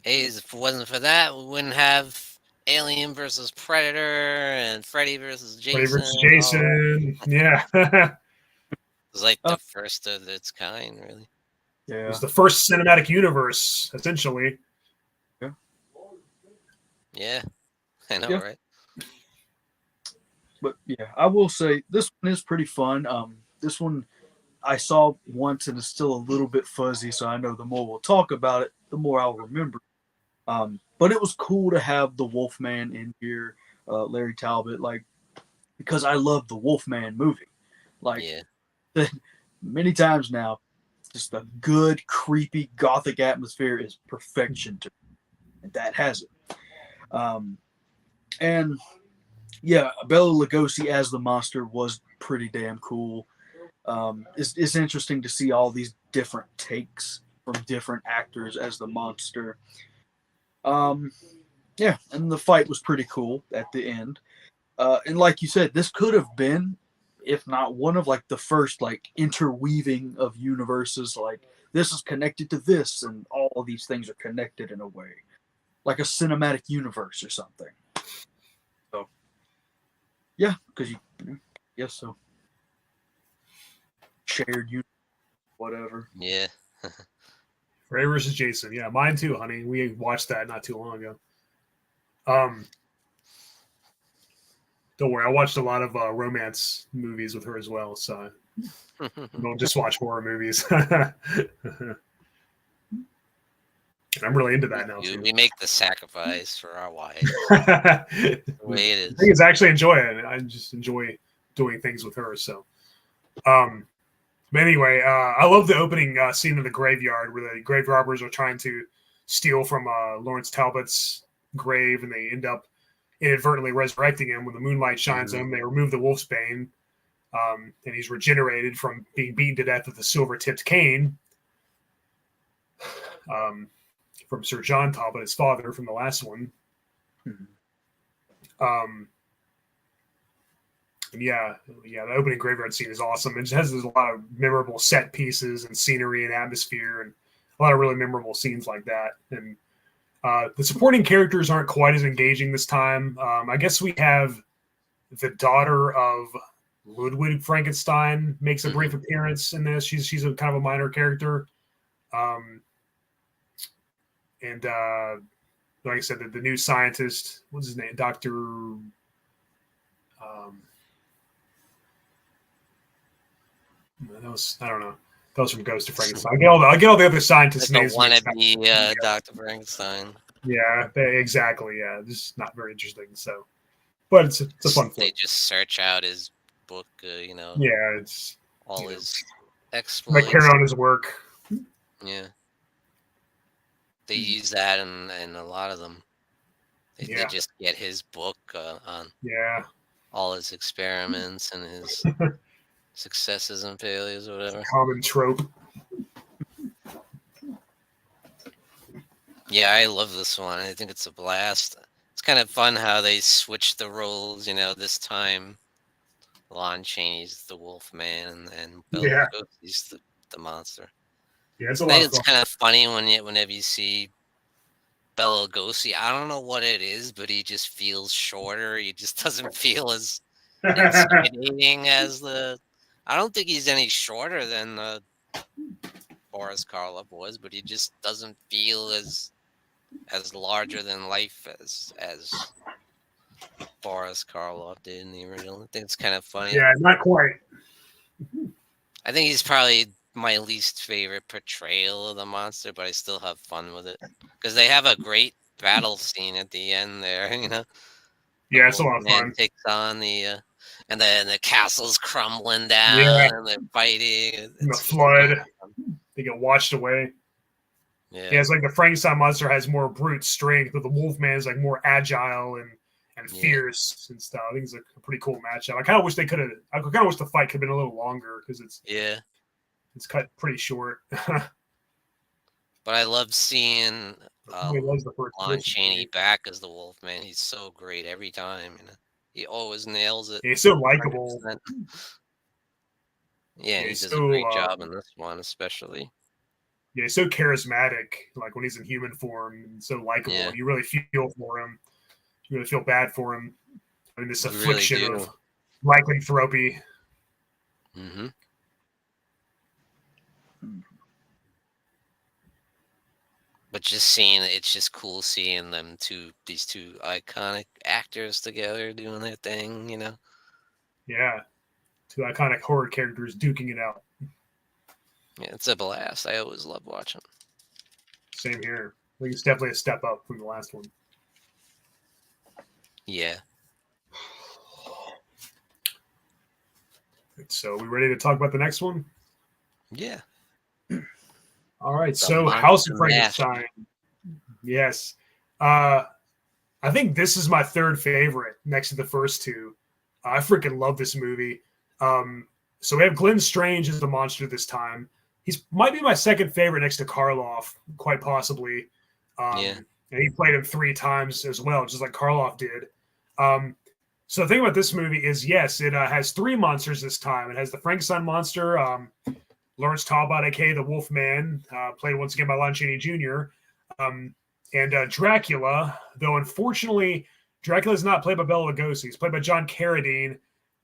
Hey, if it wasn't for that, we wouldn't have Alien versus Predator and Freddy versus Jason. Freddy versus Jason. Yeah. It was like the first of its kind, really. Yeah. It was the first cinematic universe, essentially. Yeah. I know, right? But yeah, I will say this one is pretty fun. This one I saw once and it's still a little bit fuzzy, so I know the more we'll talk about it, the more I'll remember. But it was cool to have the Wolfman in here, Larry Talbot, because I love the Wolfman movie. Many times now, just the good, creepy, gothic atmosphere is perfection to me. And that has it. And yeah, Bela Lugosi as the monster was pretty damn cool. It's interesting to see all these different takes from different actors as the monster. And the fight was pretty cool at the end. And like you said, this could have been, if not one of the first interweaving of universes. This is connected to this, and all of these things are connected in a way, like a cinematic universe or something. So, yeah, because yes, so shared universe, whatever. Yeah. Freddy versus Jason. Yeah, mine too, honey. We watched that not too long ago. Don't worry, I watched a lot of romance movies with her as well, so I don't just watch horror movies. I'm really into that now too. We make the sacrifice for our wife. The way it is. I think it's actually enjoying. I just enjoy doing things with her. So, but anyway, I love the opening scene in the graveyard where the grave robbers are trying to steal from Lawrence Talbot's grave, and they end up inadvertently resurrecting him when the moonlight shines on him. They remove the wolfsbane, and he's regenerated from being beaten to death with a silver-tipped cane. From Sir John Talbot, his father, from the last one. And the opening graveyard scene is awesome. It just has a lot of memorable set pieces and scenery and atmosphere, and a lot of really memorable scenes like that. And the supporting characters aren't quite as engaging this time. I guess we have the daughter of Ludwig Frankenstein makes a brief appearance in this. She's a kind of a minor character. And like I said, the new scientist, what's his name? Dr. I don't know. That was from Ghost of Frankenstein. I'll get all the other scientists' names. Wannabe Dr. Frankenstein. Yeah, exactly. Yeah, this is not very interesting. So, but it's a fun film. They just search out his book, Yeah, it's all his exploits. Like carry on his work. Yeah. They use that in a lot of them. They just get his book on all his experiments and his successes and failures or whatever. Common trope. Yeah, I love this one. I think it's a blast. It's kind of fun how they switch the roles. This time Lon Chaney's the Wolfman and Bela Yeah, Lugosi's the monster. yeah, it's a I lot think of it's fun. kind of funny whenever you see Bela Lugosi. I don't know what it is, but he just feels shorter. He just doesn't feel as intimidating as the. I don't think he's any shorter than Boris Karloff was, but he just doesn't feel as larger than life as Boris Karloff did in the original. I think it's kind of funny. Yeah, not quite. I think he's probably my least favorite portrayal of the monster, but I still have fun with it because they have a great battle scene at the end there. The Yeah, it's a lot of Wolfman fun. takes on and then the castle's crumbling down Yeah, and they're fighting. and the It's just so flood, much fun. they get washed away. Yeah, Yeah, it's like the Frankenstein monster has more brute strength, but the Wolfman is like more agile and yeah. fierce and stuff. I think it's a pretty cool matchup. I kind of wish they could have. I kind of wish the fight could have been a little longer because Yeah, it's cut pretty short. but I love seeing He loves the first Lon Wolfman Chaney movie. back as the Wolfman. He's so great every time. He always nails it. Yeah, he's so likable. 100%. Yeah, and Yeah, he he's does a so great job in this one, especially. yeah, he's so charismatic. Like when he's in human form, and so likable. Yeah, And you really feel for him. You really feel bad for him. I mean, this you really affliction do. of lycanthropy. Hmm. But just seeing it's just cool seeing these two iconic actors together doing their thing. Yeah, two iconic horror characters duking it out. Yeah, it's a blast. I always love watching. Same here. I think it's definitely a step up from the last one. Yeah. So, we ready to talk about the next one? Yeah. All right. The So, House of Monster Mash. Frankenstein. Yes. I think this is my third favorite next to the first two. I freaking love this movie. So, we have Glenn Strange as the monster this time. He's might be my second favorite next to Karloff, quite possibly. Yeah. And he played him 3 times as well, just like Karloff did. So the thing about this movie is, yes, it has 3 monsters this time. It has the Frankenstein monster, Lawrence Talbot, aka the Wolfman, played once again by Lon Chaney Jr., and Dracula. Though unfortunately, Dracula is not played by Bela Lugosi. He's played by John Carradine,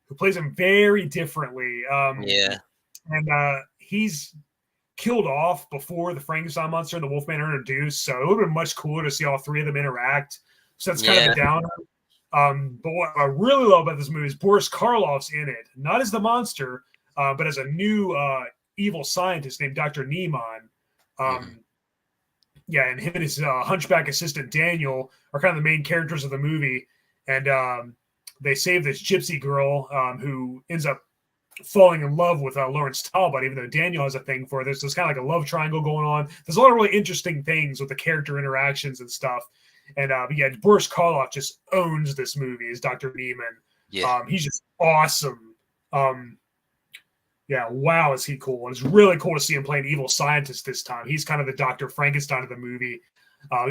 who plays him very differently. Yeah. And he's killed off before the Frankenstein monster and the Wolfman are introduced. So it would have been much cooler to see all 3 of them interact. So that's kind of a downer. But what I really love about this movie is Boris Karloff's in it, not as the monster, but as a new evil scientist named Dr. Niemann. Yeah, and him and his hunchback assistant Daniel are kind of the main characters of the movie. And they save this gypsy girl who ends up falling in love with Lawrence Talbot, even though Daniel has a thing for this. There's kind of like a love triangle going on. There's a lot of really interesting things with the character interactions and stuff. And yeah, Boris Karloff just owns this movie as Dr. Niemann. Yeah. He's just awesome. Yeah, wow, is he cool. And it's really cool to see him playing evil scientist this time. He's kind of the Dr. Frankenstein of the movie,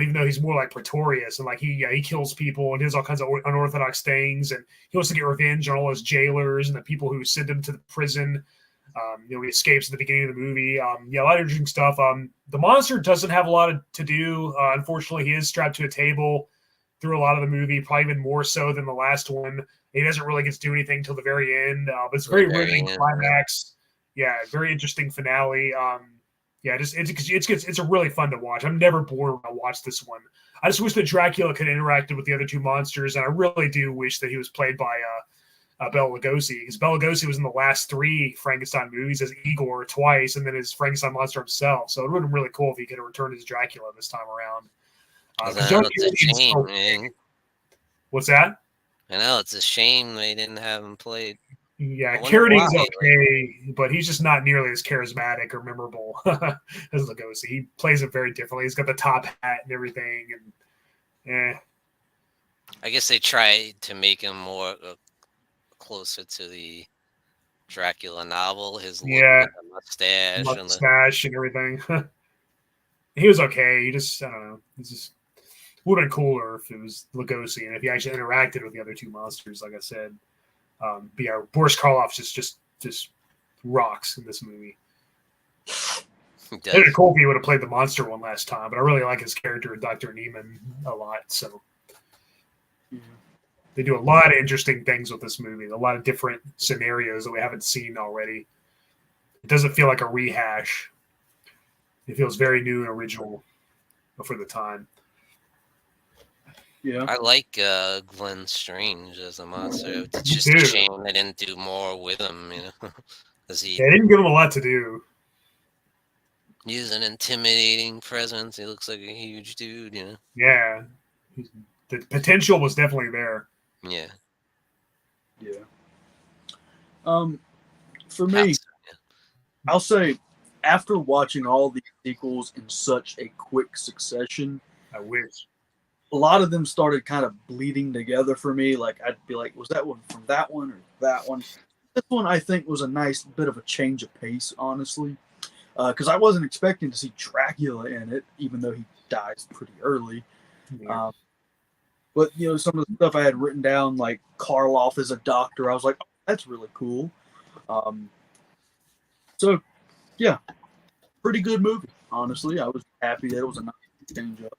even though he's more like Pretorius. And like he kills people and does all kinds of unorthodox things. And he wants to get revenge on all his jailers and the people who send him to the prison. He escapes at the beginning of the movie. Yeah, a lot of interesting stuff. The monster doesn't have a lot to do. Unfortunately, he is strapped to a table through a lot of the movie, probably even more so than the last one. He doesn't really get to do anything till the very end, but it's a very riveting climax. Yeah, very interesting finale. Yeah, it's a really fun to watch. I'm never bored when I watch this one. I just wish that Dracula could have interacted with the other 2 monsters, and I really do wish that he was played by Bela Lugosi, because Bela Lugosi was in the last 3 Frankenstein movies as Igor twice, and then as Frankenstein monster himself. So it would have been really cool if he could have returned as Dracula this time around. It's a shame, man. What's that? I know, it's a shame they didn't have him played. Yeah, Carradine's okay, but he's just not nearly as charismatic or memorable as Lugosi. He plays it very differently. He's got the top hat and everything, and I guess they tried to make him more closer to the Dracula novel. His look with the mustache and everything. He was okay. He just, I don't know. It's just would have been cooler if it was Lugosi and if he actually interacted with the other two monsters, like I said. But yeah, Boris Karloff just rocks in this movie. It'd been cool if he would have played the monster one last time, but I really like his character, Dr. Neiman, a lot. So they do a lot of interesting things with this movie, a lot of different scenarios that we haven't seen already. It doesn't feel like a rehash. It feels very new and original for the time. Yeah, I like Glenn Strange as a monster. It's just a shame they didn't do more with him, you know, because they didn't give him a lot to do. He's an intimidating presence. He looks like a huge dude, you know. Yeah, the potential was definitely there. Yeah. Yeah. For me, I'll say after watching all these sequels in such a quick succession, I wish. A lot of them started kind of bleeding together for me. Like, I'd be like, was that one from that one or that one? This one, I think, was a nice bit of a change of pace, honestly. Because I wasn't expecting to see Dracula in it, even though he dies pretty early. Yeah. But, you know, some of the stuff I had written down, like Karloff as a doctor, I was like, oh, that's really cool. So, yeah, pretty good movie, honestly. I was happy that it was a nice change up.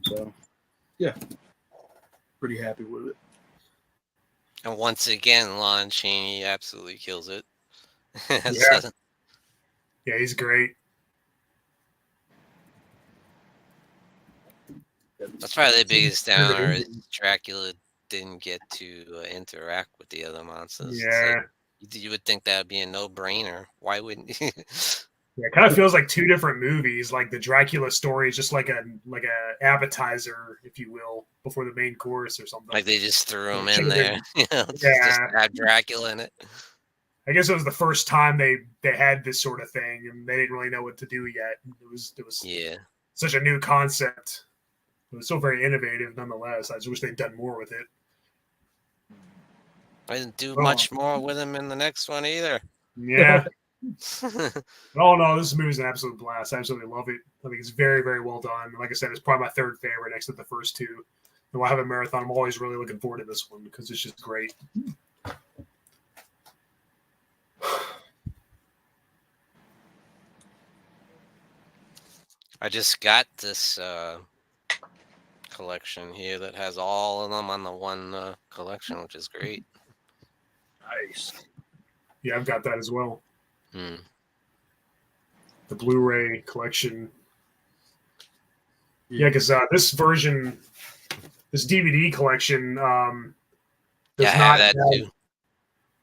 So, yeah, pretty happy with it. And once again, Lon Chaney absolutely kills it. Yeah, he's great. That's probably the biggest downer is Dracula didn't get to interact with the other monsters. Yeah. Like, you would think that would be a no-brainer. Why wouldn't you? Yeah, it kind of feels like two different movies. Like the Dracula story is just like a appetizer, if you will, before the main course or something. Like they just threw him in there. You know, just had Dracula in it. I guess it was the first time they had this sort of thing, and they didn't really know what to do yet. It was such a new concept. It was so very innovative, nonetheless. I just wish they'd done more with it. I didn't do much more with him in the next one either. Yeah. Oh no, this movie's an absolute blast. I absolutely love it. I think it's very, very well done. Like I said, it's probably my third favorite next to the first two. And while I have a marathon, I'm always really looking forward to this one because it's just great. I just got this collection here that has all of them on the one collection, which is great. Nice. Yeah, I've got that as well. The Blu-ray collection. Yeah, because this version, this DVD collection, does not have that too.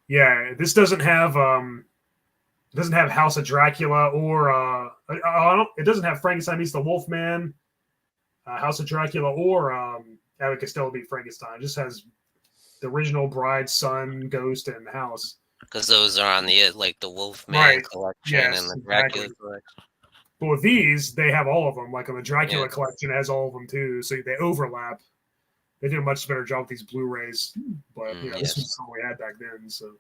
Yeah, this doesn't have House of Dracula or it doesn't have Frankenstein meets the Wolfman, House of Dracula or Abbott Costello meets Frankenstein. It just has the original Bride, Son, Ghost, and House. Because those are on the the Wolfman collection and the Dracula collection. But with these, they have all of them. Like on the Dracula collection, it has all of them too, so they overlap. They did a much better job with these Blu-rays, but this was all we had back then. So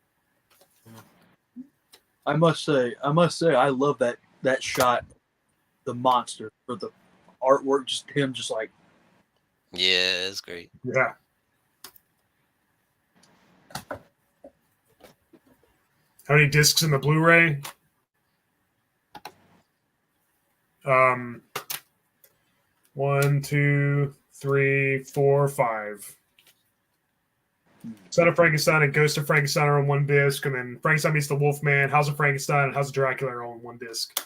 I must say, I love that shot, the monster for the artwork, just him, just like. Yeah, it's great. Yeah. How many discs in the Blu-ray? 1, 2, 3, 4, 5. Son of Frankenstein and Ghost of Frankenstein are on one disc, and then Frankenstein meets the Wolfman, House of Frankenstein, and House of Dracula are on one disc.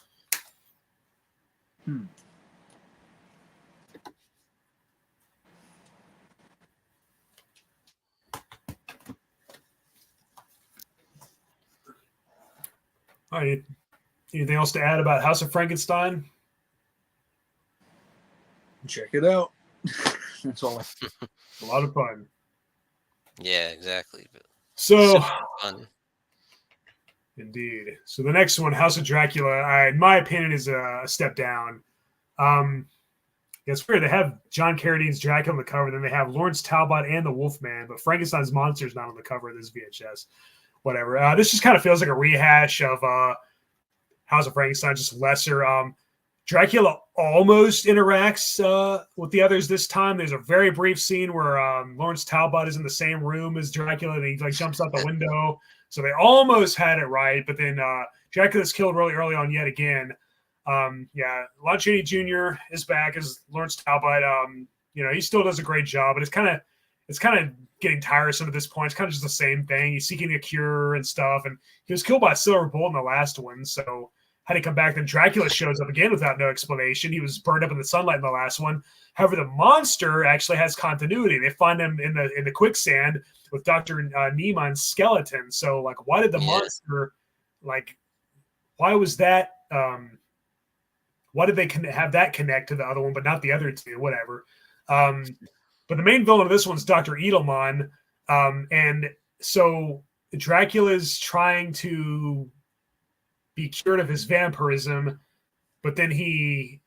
All right. Anything else to add about House of Frankenstein? Check it out. That's all. A lot of fun. Yeah, exactly. So, fun. Indeed. So the next one, House of Dracula, in my opinion, is a step down. It's weird. They have John Carradine's Dracula on the cover, then they have Lawrence Talbot and the Wolfman, but Frankenstein's monster is not on the cover of this VHS. Whatever. This just kind of feels like a rehash of House of Frankenstein, just lesser. Dracula almost interacts with the others this time. There's a very brief scene where Lawrence Talbot is in the same room as Dracula, and he like jumps out the window. So they almost had it right, but then Dracula's killed really early on yet again. Lon Chaney Jr. is back as Lawrence Talbot. He still does a great job, but it's kind of getting tiresome at this point. It's kind of just the same thing. He's seeking a cure and stuff, and he was killed by a silver bullet in the last one, so had to come back. Then Dracula shows up again without no explanation. He was burned up in the sunlight in the last one. However, the monster actually has continuity. They find him in the quicksand with Dr. Niemann's skeleton. So, like, why did the monster, like, why was that? Why did they have that connect to the other one, but not the other two? Whatever. But the main villain of this one's Dr. Edelman. And so Dracula's trying to be cured of his vampirism, but then he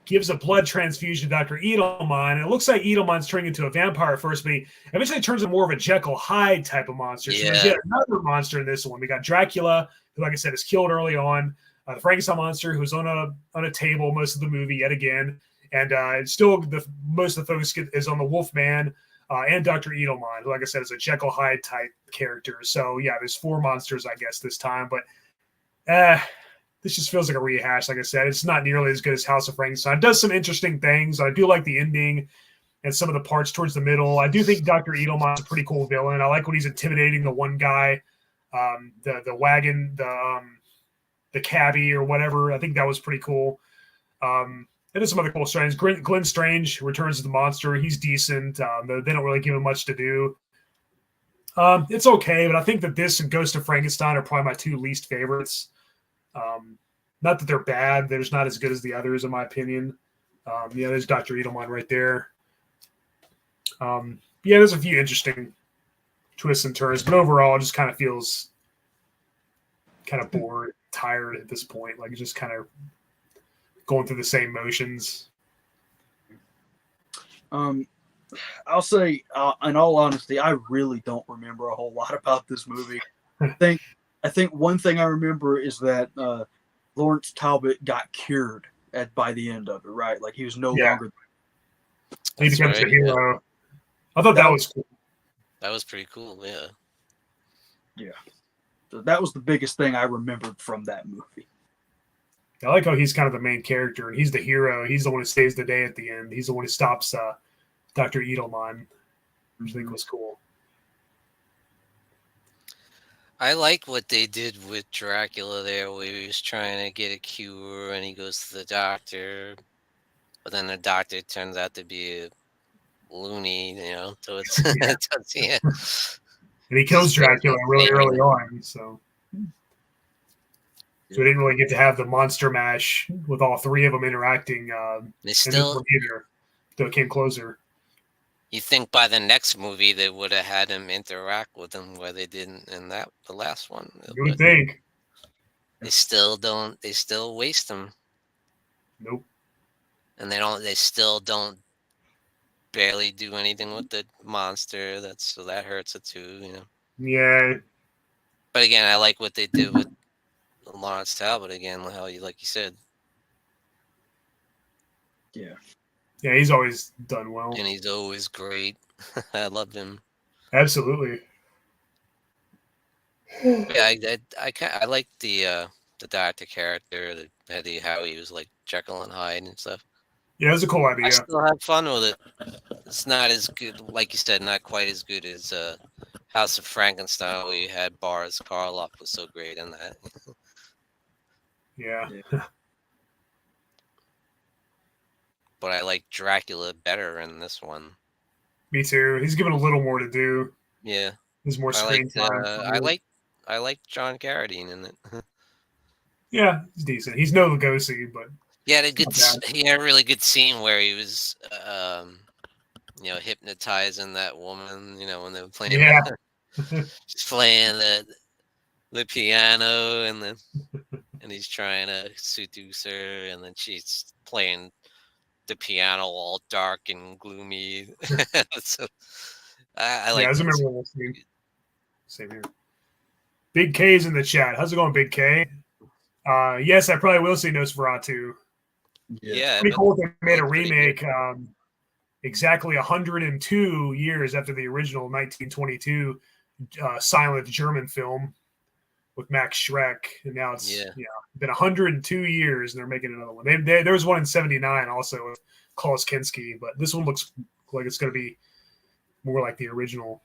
gives a blood transfusion to Dr. Edelman. And it looks like Edelman's turning into a vampire first, but he eventually turns into more of a Jekyll Hyde type of monster. So there's yet another monster in this one. We got Dracula, who, like I said, is killed early on. The Frankenstein monster, who's on a table most of the movie yet again. And still most of the focus is on the Wolfman and Dr. Edelman, who, like I said, is a Jekyll Hyde type character. So, yeah, there's 4 monsters, I guess, this time. But this just feels like a rehash, like I said. It's not nearly as good as House of Frankenstein. It does some interesting things. I do like the ending and some of the parts towards the middle. I do think Dr. Edelman's a pretty cool villain. I like when he's intimidating the one guy, the wagon, the cabbie or whatever. I think that was pretty cool. And there's some other cool strands. Glenn Strange returns as the monster. He's decent. They don't really give him much to do. It's okay, but I think that this and Ghost of Frankenstein are probably my 2 least favorites. Not that they're bad. They're just not as good as the others, in my opinion. There's Dr. Edelman right there. There's a few interesting twists and turns, but overall, it just kind of feels kind of bored, tired at this point. Like, just kind of going through the same motions. I'll say, in all honesty, I really don't remember a whole lot about this movie. I think one thing I remember is that Lawrence Talbot got cured by the end of it, right? Like, he was no longer. He becomes a hero. Yeah. I thought that was cool. That was pretty cool, yeah. Yeah. So that was the biggest thing I remembered from that movie. I like how he's kind of the main character, and he's the hero. He's the one who saves the day at the end. He's the one who stops Dr. Edelman, which I think was cool. I like what they did with Dracula there, where he was trying to get a cure, and he goes to the doctor, but then the doctor turns out to be a loony, so it's yeah. And he kills Dracula really early on, so we didn't really get to have the monster mash with all 3 of them interacting. They still it came closer. You think by the next movie they would have had him interact with them where they didn't in the last one. You would think. They still don't. They still waste them. Nope. And they still don't barely do anything with the monster. So that hurts it too, Yeah. But again, I like what they did with Lawrence Talbot again, how like you said. Yeah. Yeah, he's always done well. And he's always great. I love him. Absolutely. Yeah, I like the doctor character, how he was like Jekyll and Hyde and stuff. Yeah, it was a cool idea. I still have fun with it. It's not as good, like you said, not quite as good as House of Frankenstein, where you had Boris Karloff was so great in that. Yeah. But I like Dracula better in this one. Me too. He's given a little more to do. Yeah. There's more screen time. I like John Carradine in it. Yeah, he's decent. He's no Lugosi, but he had a really good scene where he was hypnotizing that woman, when they were playing she's playing the piano and he's trying to seduce her, and then she's playing the piano all dark and gloomy. So I like. Yeah, I remember that scene. Same here. Big K's in the chat. How's it going, Big K? Yes, I probably will see Nosferatu. Yeah, Pretty cool they made a looks pretty remake exactly 102 years after the original 1922 silent German film with Max Schreck, and now it's been 102 years, and they're making another one. There was one in '79 also with Klaus Kinski, but this one looks like it's going to be more like the original.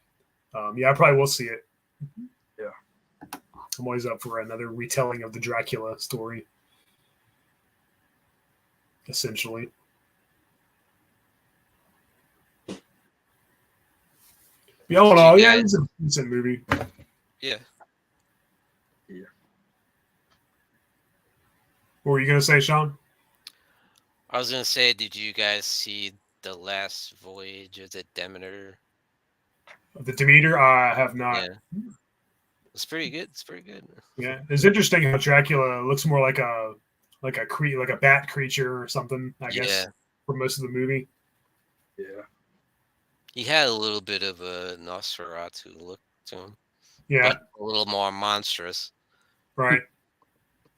I probably will see it. Yeah, I'm always up for another retelling of the Dracula story. Essentially. Yeah, I don't know. Yeah, it's a decent movie. Yeah. What were you going to say, Sean? I was going to say, did you guys see The Last Voyage of the Demeter? The Demeter? I have not. Yeah. It's pretty good. It's pretty good. Yeah. It's interesting how Dracula looks more like a bat creature or something, I guess, for most of the movie. Yeah. He had a little bit of a Nosferatu look to him. Yeah. But a little more monstrous. Right.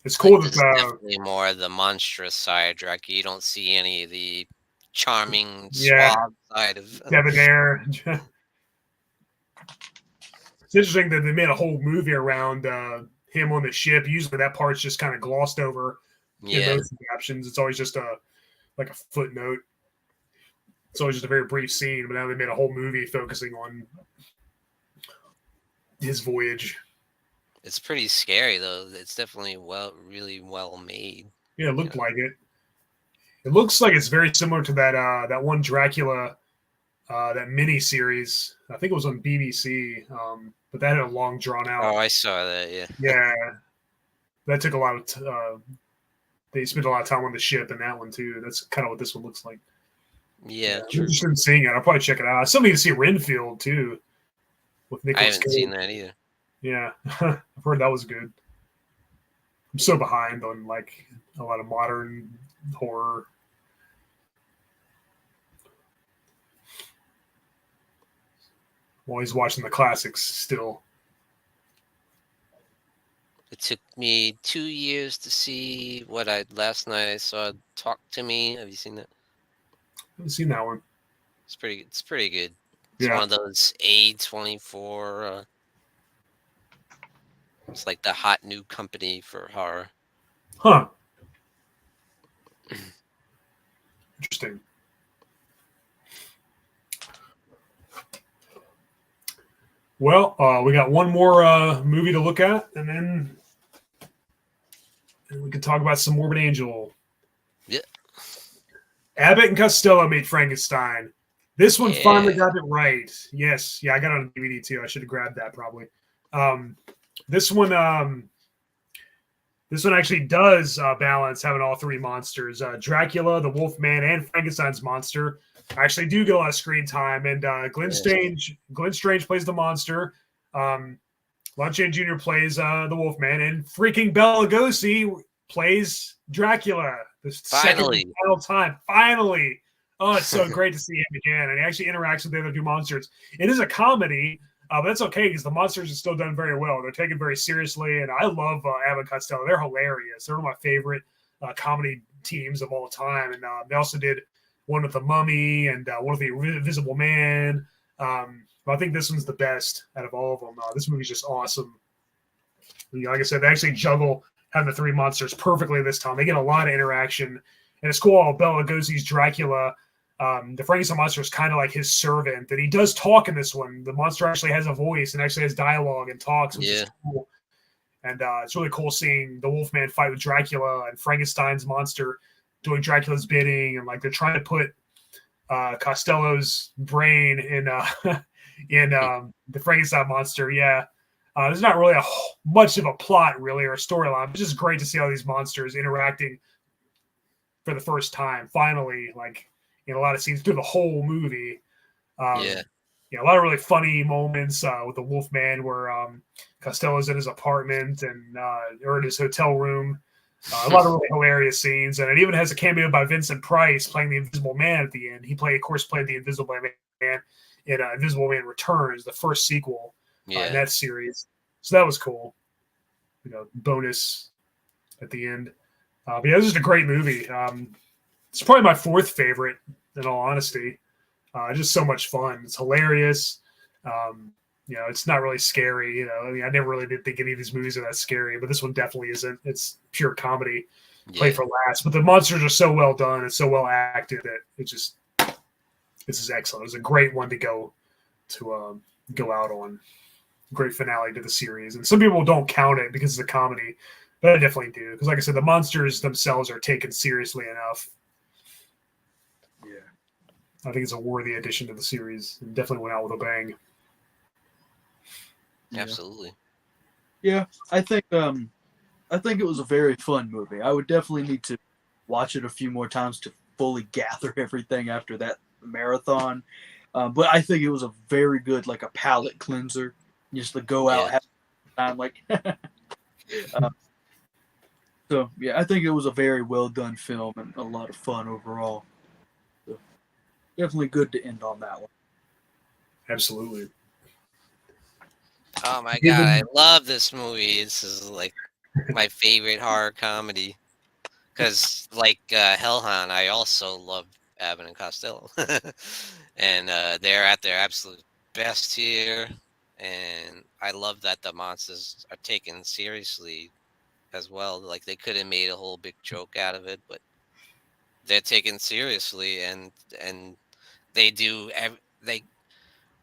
It's cool like, that definitely more the monstrous side, Dracula. You don't see any of the charming, suave side of debonair. It's interesting that they made a whole movie around him on the ship. Usually that part's just kind of glossed over in those captions. It's always just a footnote. It's always just a very brief scene, but now they made a whole movie focusing on his voyage. It's pretty scary though. It's definitely really well made. Yeah, it looked like it. It looks like it's very similar to that one Dracula, that mini series. I think it was on BBC, but that had a long drawn out. Oh, I saw that. Yeah. Yeah, that took a lot of. They spent a lot of time on the ship in that one too. That's kind of what this one looks like. Yeah, I'm interested in seeing it. I'll probably check it out. I still need to see Renfield too. With Nicolas I haven't seen that either. Yeah, I've heard that was good. I'm so behind on like a lot of modern horror. I'm always watching the classics still. It took me 2 years to see last night I saw Talk to Me. Have you seen that? I haven't seen that one. It's pretty good. It's one of those A24. It's like the hot new company for horror. Huh. Interesting. Well, we got one more movie to look at, and then we can talk about some Morbid Angel. Yeah. Abbott and Costello made Frankenstein. This one finally got it right. Yes. Yeah, I got it on DVD too. I should have grabbed that probably. This one actually does balance having all three monsters. Dracula, the Wolfman, and Frankenstein's monster actually do get a lot of screen time. And Glenn Strange plays the monster. Lon Chaney Jr. plays the Wolfman, and freaking Bela Lugosi plays Dracula. Finally. Second final time. Finally. Oh, it's so great to see him again. And he actually interacts with the other two monsters. It is a comedy, but that's okay because the monsters are still done very well. They're taken very seriously, and I love Abbott and Costello. They're hilarious. They're one of my favorite comedy teams of all time. And they also did one with the Mummy and one with the Invisible Man. But I think this one's the best out of all of them. This movie's just awesome. Like I said, they actually juggle having the three monsters perfectly this time. They get a lot of interaction, and it's cool. Bela Lugosi's Dracula. The Frankenstein monster is kind of like his servant, and he does talk in this one. The monster actually has a voice and actually has dialogue and talks, which is cool. And it's really cool seeing the Wolfman fight with Dracula and Frankenstein's monster doing Dracula's bidding, and like they're trying to put Costello's brain in the Frankenstein monster. Yeah, there's not really much of a plot really or a storyline. It's just great to see all these monsters interacting for the first time. Finally, like. A lot of scenes through the whole movie. A lot of really funny moments with the Wolfman where Costello's in his apartment and or in his hotel room. A lot of really hilarious scenes, and it even has a cameo by Vincent Price playing the Invisible Man at the end. He played the Invisible Man in Invisible Man Returns, the first sequel in that series. So that was cool. Bonus at the end. But yeah, this is a great movie. It's probably my fourth favorite, in all honesty. Just so much fun. It's hilarious. It's not really scary. I mean, I never really did think any of these movies are that scary, but this one definitely isn't. It's pure comedy, played for laughs. But the monsters are so well done and so well acted that this is excellent. It was a great one to go out on. Great finale to the series. And some people don't count it because it's a comedy, but I definitely do. Because like I said, the monsters themselves are taken seriously enough. Yeah. I think it's a worthy addition to the series and definitely went out with a bang. Absolutely. Yeah, I think it was a very fun movie. I would definitely need to watch it a few more times to fully gather everything after that marathon. But I think it was a very good, like a palate cleanser, just to go out have time. Like, so yeah, I think it was a very well done film and a lot of fun overall. So, definitely good to end on that one. Absolutely. Oh my god, I love this movie. This is like my favorite horror comedy. Because like Hellhound, I also love Abbott and Costello, and they're at their absolute best here. And I love that the monsters are taken seriously as well. Like they could have made a whole big joke out of it, but they're taken seriously, and they do they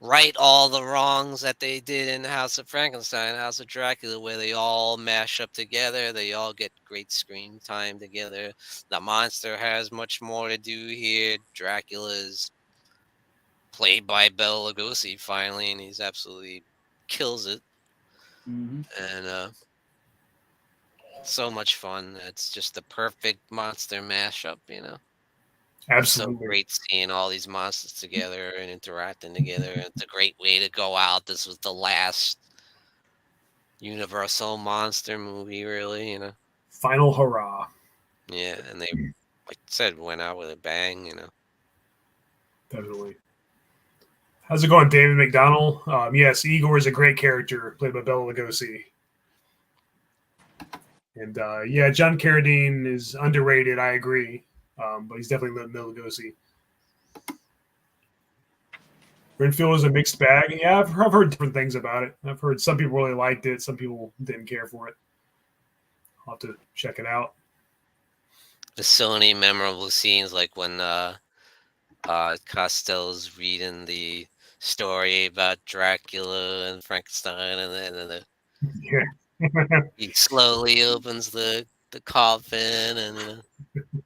right all the wrongs that they did in House of Frankenstein, House of Dracula, where they all mash up together. They all get great screen time together. The monster has much more to do here. Dracula's played by Bela Lugosi finally, and he's absolutely kills it. Mm-hmm. And so much fun. It's just the perfect monster mashup, Absolutely. So great seeing all these monsters together and interacting together. It's a great way to go out. This was the last Universal monster movie, really, Final hurrah. Yeah, and they, like I said, went out with a bang, Definitely. How's it going, David McDonald? Yes, Igor is a great character, played by Bela Lugosi. And John Carradine is underrated. I agree, but he's definitely Bela Lugosi. Renfield is a mixed bag. Yeah, I've heard different things about it. I've heard some people really liked it, some people didn't care for it. I'll have to check it out. There's so many memorable scenes, like when Costello's reading the story about Dracula and Frankenstein, and then he slowly opens the coffin, and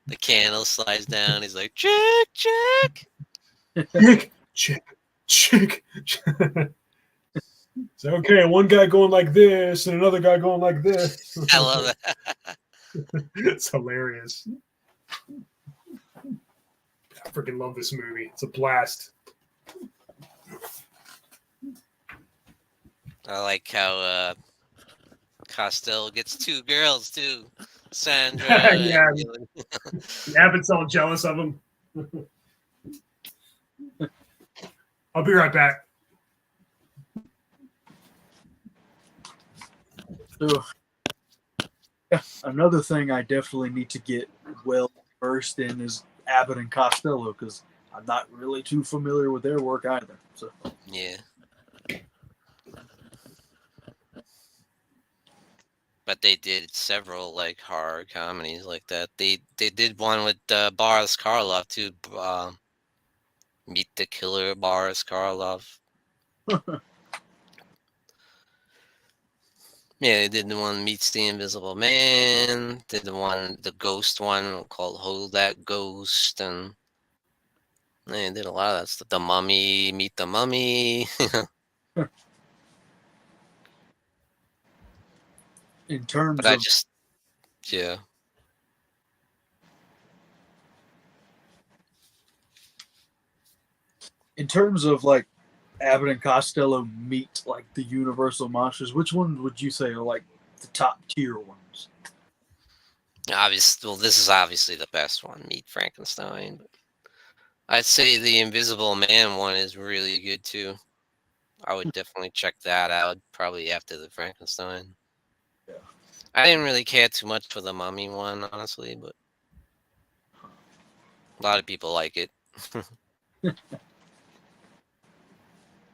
the candle slides down. He's like, "Chick, chick, chick, chick." So okay, one guy going like this and another guy going like this. I love that. It's hilarious. I freaking love this movie. It's a blast. I like how Costello gets two girls too, Sandra. Yeah, Abbott's all jealous of him. I'll be right back. So, another thing I definitely need to get well versed in is Abbott and Costello, because I'm not really too familiar with their work either. So yeah. But they did several like horror comedies like that. They did one with Boris Karloff too. Meet the Killer, Boris Karloff. Yeah, they did the one Meets the Invisible Man. Did the ghost one called Hold That Ghost, and they did a lot of that stuff. The Mummy, Meet the Mummy. in terms But of I just, yeah. in terms of like Abbott and Costello meet like the Universal monsters, which one would you say are like the top tier ones? Obviously, well, this is obviously the best one, Meet Frankenstein. But I'd say the Invisible Man one is really good too. I would definitely check that out probably after the Frankenstein. Yeah. I didn't really care too much for the Mummy one, honestly, but a lot of people like it.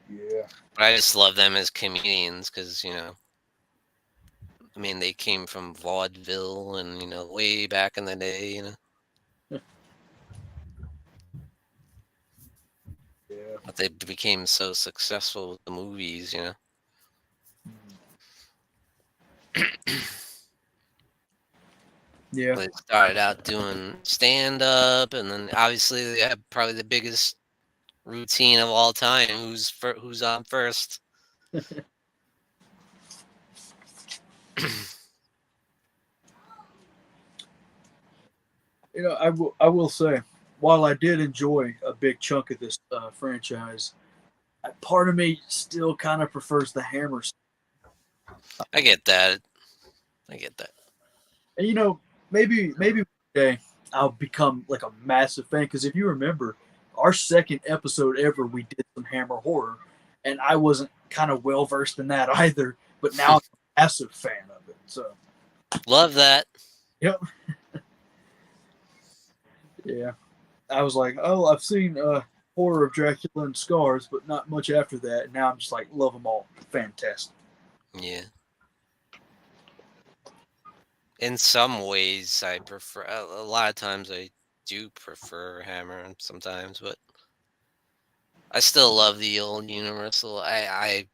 Yeah. But I just love them as comedians because, I mean, they came from vaudeville and, way back in the day, Yeah. but they became so successful with the movies. Yeah. They started out doing stand up, and then obviously they have probably the biggest routine of all time. Who's on first? I will say, while I did enjoy a big chunk of this franchise, part of me still kind of prefers the Hammer. I get that. I get that. And maybe one day I'll become like a massive fan because if you remember, our second episode ever, we did some Hammer horror, and I wasn't kind of well versed in that either. But now I'm a massive fan of it. So Love that. yep, yeah. I was like, oh, I've seen horror of Dracula and Scars, but not much after that. And now I'm just like, love them all. Fantastic. Yeah. In some ways, I prefer. A lot of times, I do prefer Hammer sometimes, but I still love the old Universal. I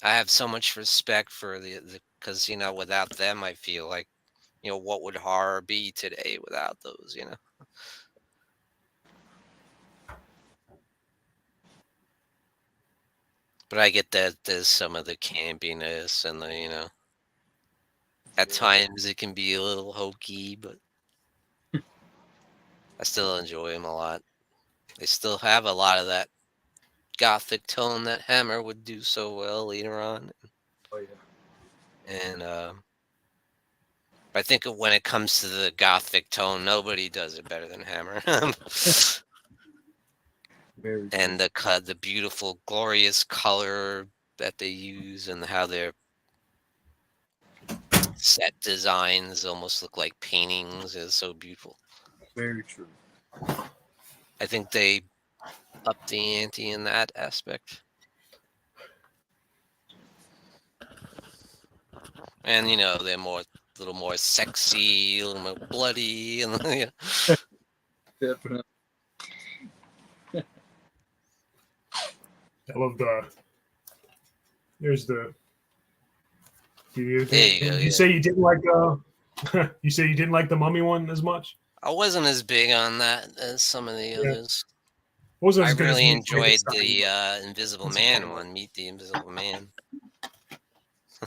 have so much respect for the because without them, I feel like what would horror be today without those. But I get that there's some of the campiness and the at times it can be a little hokey, but I still enjoy them a lot. They still have a lot of that gothic tone that Hammer would do so well later on. Oh yeah. And I think when it comes to the gothic tone, nobody does it better than Hammer. Very And the beautiful, glorious color that they use and how their set designs almost look like paintings is so beautiful. very true. I think they upped the ante in that aspect. And they're a little more sexy, a little more bloody, and Definitely. I love there's the. there you go. You Yeah. say you didn't like you say you didn't like the Mummy one as much? I wasn't as big on that as some of the others. Wasn't I as good as really Meet enjoyed Frankenstein, the but Invisible it's Man fun. one. Meet the Invisible Man.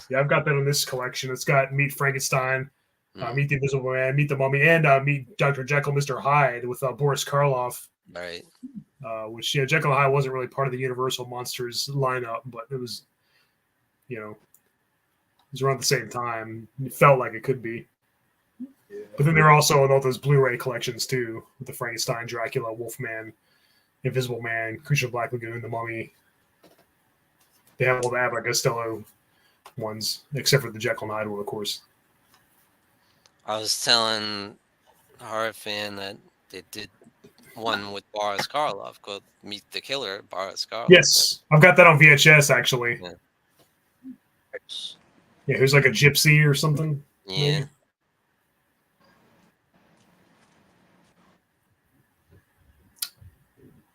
Yeah, I've got that in this collection. It's got Meet Frankenstein, Mm, Meet the Invisible Man, Meet the Mummy, and Meet Dr. Jekyll, Mr. Hyde with Boris Karloff. right. Which Jekyll and Hyde wasn't really part of the Universal Monsters lineup, but it was, it was around the same time. It felt like it could be. Yeah. But then they're also in all those Blu-ray collections too, with the Frankenstein, Dracula, Wolfman, Invisible Man, Creature of Black Lagoon, the Mummy. They have all the Abbott Costello ones, except for the Jekyll and Hyde one, of course. I was telling a horror fan that they did one with Boris Karloff called Meet the Killer, Boris Karloff. Yes, I've got that on VHS actually. Yeah. Yeah, who's like a gypsy or something. Yeah. Maybe.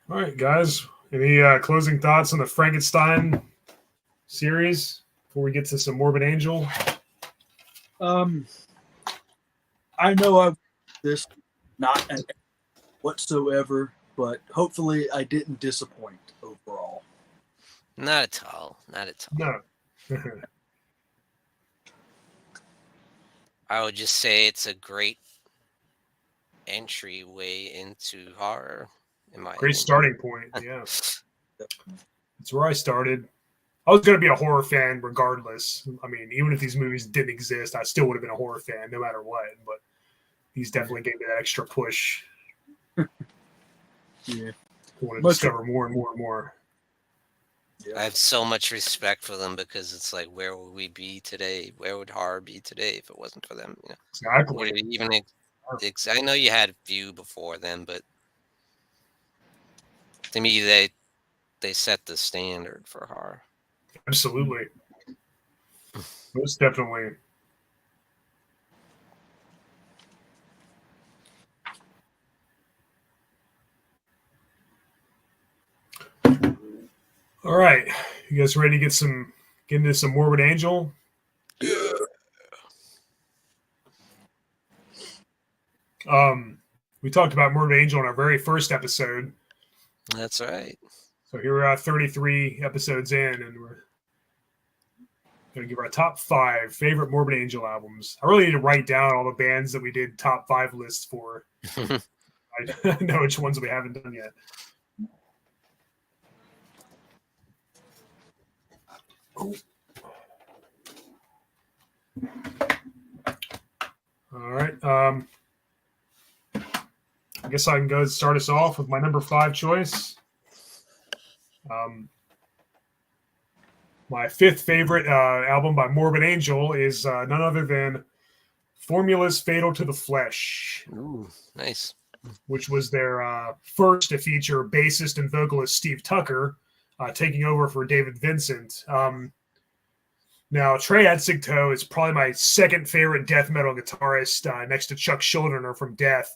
All right, guys. Any closing thoughts on the Frankenstein series before we get to some Morbid Angel? I know I this not an whatsoever, but hopefully I didn't disappoint overall. Not at all. Not at all. No. I would just say it's a great entryway into horror, in my Great opinion. starting point. Yeah. That's where I started. I was going to be a horror fan regardless. I mean, even if these movies didn't exist, I still would have been a horror fan no matter what. But these definitely gave me that extra push. Yeah. I want to discover more and more and more. I have so much respect for them because it's like, where would we be today? Where would horror be today if it wasn't for them? You know, would Exactly. it even? I know you had a few before them, but to me, they set the standard for horror. Absolutely. Most definitely. All right. You guys ready to get into some Morbid Angel? Yeah. We talked about Morbid Angel in our very first episode. That's right. So here we are 33 episodes in, and we're going to give our top 5 favorite Morbid Angel albums. I really need to write down all the bands that we did top 5 lists for. I know which ones we haven't done yet. Oh. All right. I guess I can go start us off with my number 5 choice. My 5th favorite album by Morbid Angel is none other than Formula's Fatal to the Flesh. Ooh, nice. Which was their first to feature bassist and vocalist Steve Tucker taking over for David Vincent. Now, Trey Adsigto is probably my second favorite death metal guitarist next to Chuck Schuldiner from Death.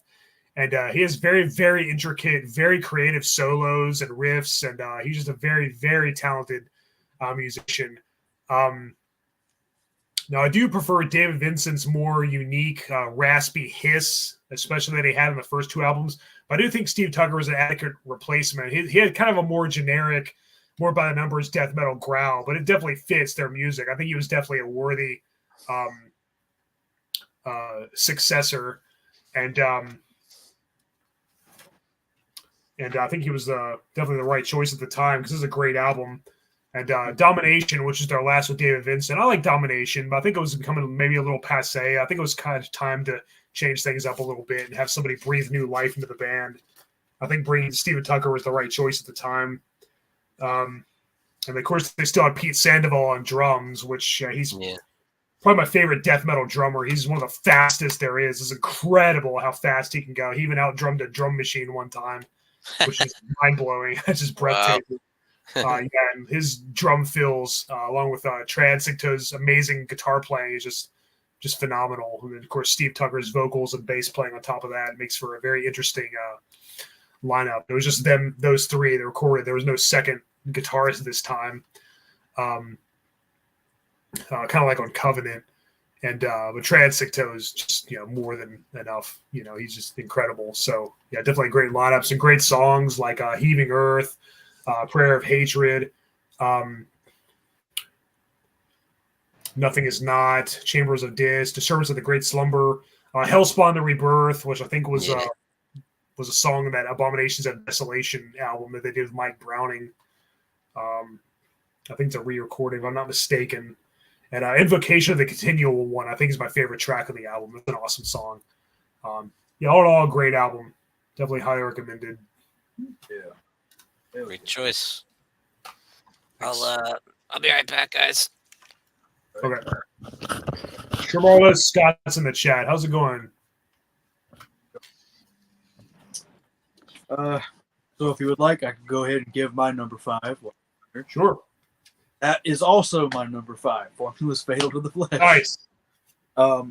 And he has very, very intricate, very creative solos and riffs. And he's just a very, very talented musician. Now, I do prefer David Vincent's more unique, raspy hiss, especially that he had in the first 2 albums. But I do think Steve Tucker was an adequate replacement. He had kind of a more generic, more by the numbers death metal growl, but it definitely fits their music. I think he was definitely a worthy successor. And I think he was definitely the right choice at the time because this is a great album. And Domination, which is their last with David Vincent. I like Domination, but I think it was becoming maybe a little passe. I think it was kind of time to change things up a little bit and have somebody breathe new life into the band. I think bringing Steven Tucker was the right choice at the time. And of course, they still had Pete Sandoval on drums, which he's probably my favorite death metal drummer. He's one of the fastest there is. It's incredible how fast he can go. He even out-drummed a drum machine one time, which is mind-blowing. That's just breathtaking. Wow. And his drum fills, along with Trey Adsigto's amazing guitar playing, is just phenomenal. And then, of course, Steve Tucker's vocals and bass playing on top of that makes for a very interesting lineup. It was just those 3 that recorded. There was no second guitarist this time, kind of like on Covenant. And but Trey Adsigto is just more than enough. He's just incredible. So yeah, definitely great lineups and great songs like Heaving Earth, Prayer of Hatred, Nothing Is Not, Chambers of Dis, Disturbance of the Great Slumber, Hellspawn the Rebirth, which I think was a song in that Abominations of Desolation album that they did with Mike Browning. I think it's a re-recording, if I'm not mistaken. And Invocation of the Continual One, I think, is my favorite track of the album. It's an awesome song. All in all, great album. Definitely highly recommended. Yeah. Great choice. I'll be right back, guys. Okay. Jamarla Scott's in the chat. How's it going? So if you would like, I can go ahead and give my number 5. Sure. That is also my number 5. Formula's Fatal to the Flesh. Nice. Yeah,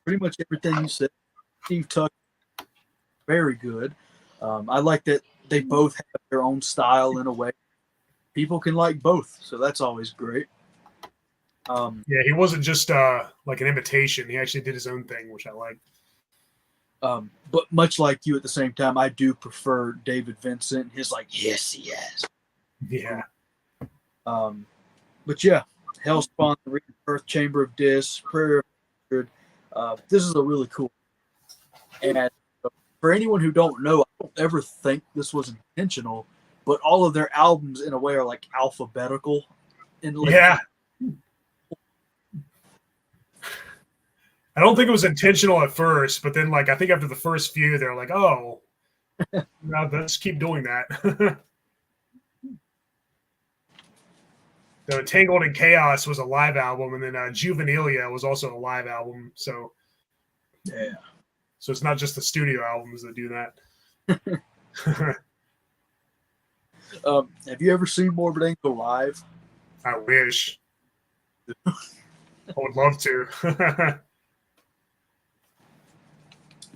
pretty much everything you said. Steve Tucker, very good. I like that they both have their own style in a way. People can like both, so that's always great. Yeah, he wasn't just like an imitation. He actually did his own thing, which I like. But much like you at the same time, I do prefer David Vincent. His yes, he has. Yeah. But yeah, Hellspawn, the Rebirth, Chamber of Dis, Prayer of Hatred. This is a really cool. And for anyone who don't know, I don't ever think this was intentional, but all of their albums in a way are like alphabetical. Yeah. I don't think it was intentional at first, but then I think after the first few, they're like, oh, now let's keep doing that. The Tangled in Chaos was a live album, and then Juvenilia was also a live album. So Yeah. So it's not just the studio albums that do that. Have you ever seen Morbid Angel live? I wish. I would love to.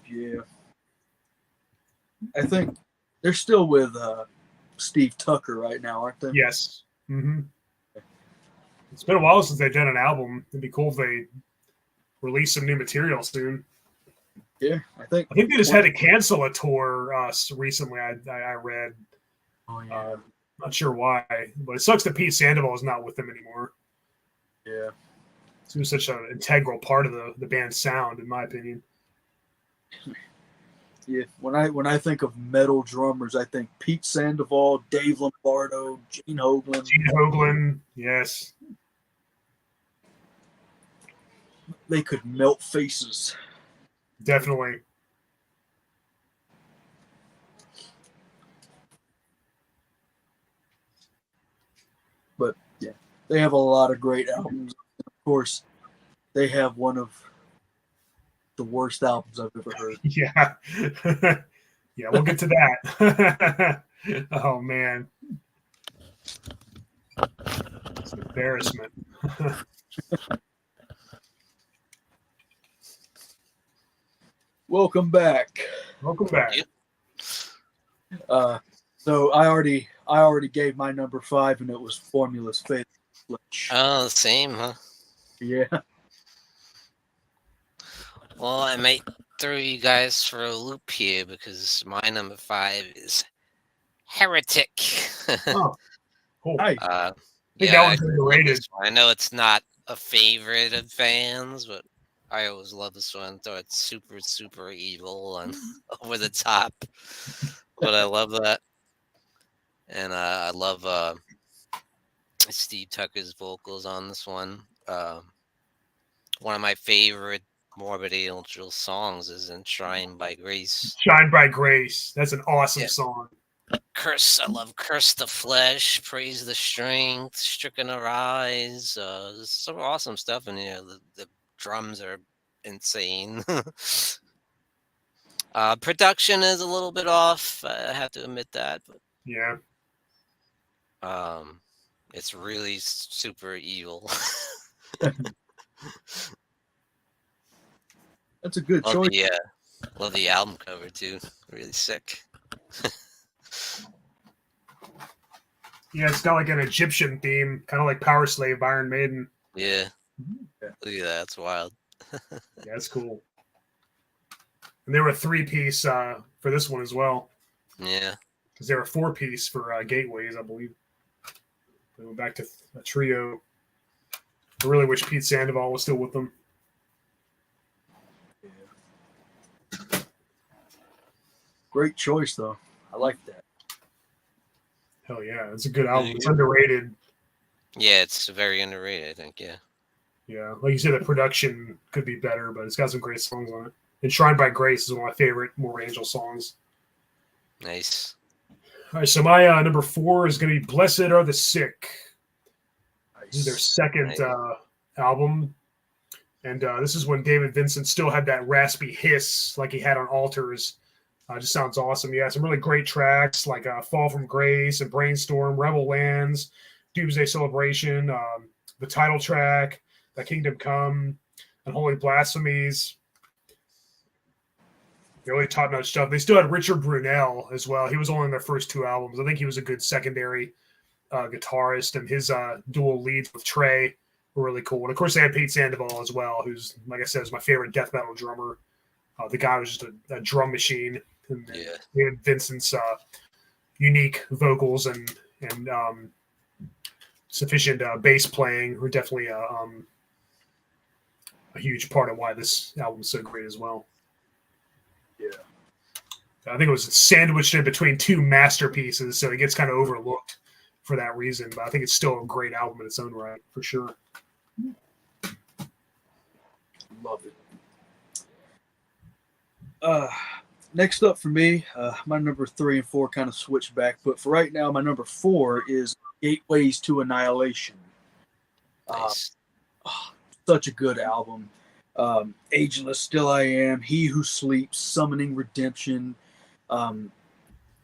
Yeah. I think they're still with Steve Tucker right now, aren't they? Yes. Mm-hmm. It's been a while since they've done an album. It'd be cool if they release some new material soon. Yeah, I think they just had to cancel a tour recently. I read. Oh yeah. Not sure why, but it sucks that Pete Sandoval is not with them anymore. Yeah. He was such an integral part of the band's sound, in my opinion. Yeah, when I think of metal drummers, I think Pete Sandoval, Dave Lombardo, Gene Hoglan. Gene Hoglan, yes. They could melt faces. Definitely. But yeah, they have a lot of great albums. Of course, they have one of the worst albums I've ever heard. Yeah. Yeah, we'll get to that. Oh, man. It's an embarrassment. Welcome back. Welcome back. So I already gave my number 5, and it was Formula's Faith. Oh, the same, huh? Yeah. Well, I might throw you guys for a loop here because my number 5 is Heretic. Oh, cool. Nice. I think that one's underrated. I know it's not a favorite of fans, but I always love this one. Though it's super, super evil and over the top. But I love that. And I love Steve Tucker's vocals on this one. One of my favorite Morbid Angel songs is Enshrined by Grace. Shine by Grace. That's an awesome song. I love Curse the Flesh, Praise the Strength, Stricken Arise. There's some awesome stuff in here. The drums are insane. Production is a little bit off. I have to admit that. But, yeah. It's really super evil. That's a good choice. Yeah, love the album cover too. Really sick. Yeah, it's got like an Egyptian theme, kind of like Power Slave by Iron Maiden. Yeah. Look at that. That's wild. Yeah, that's cool. And they were a 3-piece for this one as well. Yeah. Because they were a 4-piece for Gateways, I believe. They went back to a trio. I really wish Pete Sandoval was still with them. Yeah. Great choice, though. I like that. Hell yeah, it's a good album. It's underrated. Yeah, it's very underrated, I think, yeah. Yeah, like you said, the production could be better, but it's got some great songs on it. Enshrined by Grace is one of my favorite Morbid Angel songs. Nice. All right, so my number 4 is going to be Blessed Are the Sick. This is their second album. And this is when David Vincent still had that raspy hiss like he had on Altars. Just sounds awesome. Yeah, some really great tracks like Fall from Grace and Brainstorm, Rebel Lands, Doomsday Celebration, the title track, The Kingdom Come, Unholy Blasphemies. Really top-notch stuff. They still had Richard Brunel as well. He was only in their first 2 albums. I think he was a good secondary guitarist, and his dual leads with Trey were really cool. And, of course, they had Pete Sandoval as well, who's, like I said, is my favorite death metal drummer. The guy was just a drum machine. And they had Vincent's unique vocals and sufficient bass playing were definitely a huge part of why this album is so great as well. Yeah. I think it was sandwiched in between 2 masterpieces, so it gets kind of overlooked for that reason. But I think it's still a great album in its own right, for sure. Love it. Next up for me, my number 3 and 4 kind of switch back, but for right now, my number 4 is Gateways to Annihilation. Nice. Such a good album. Ageless, Still I Am, He Who Sleeps, Summoning Redemption.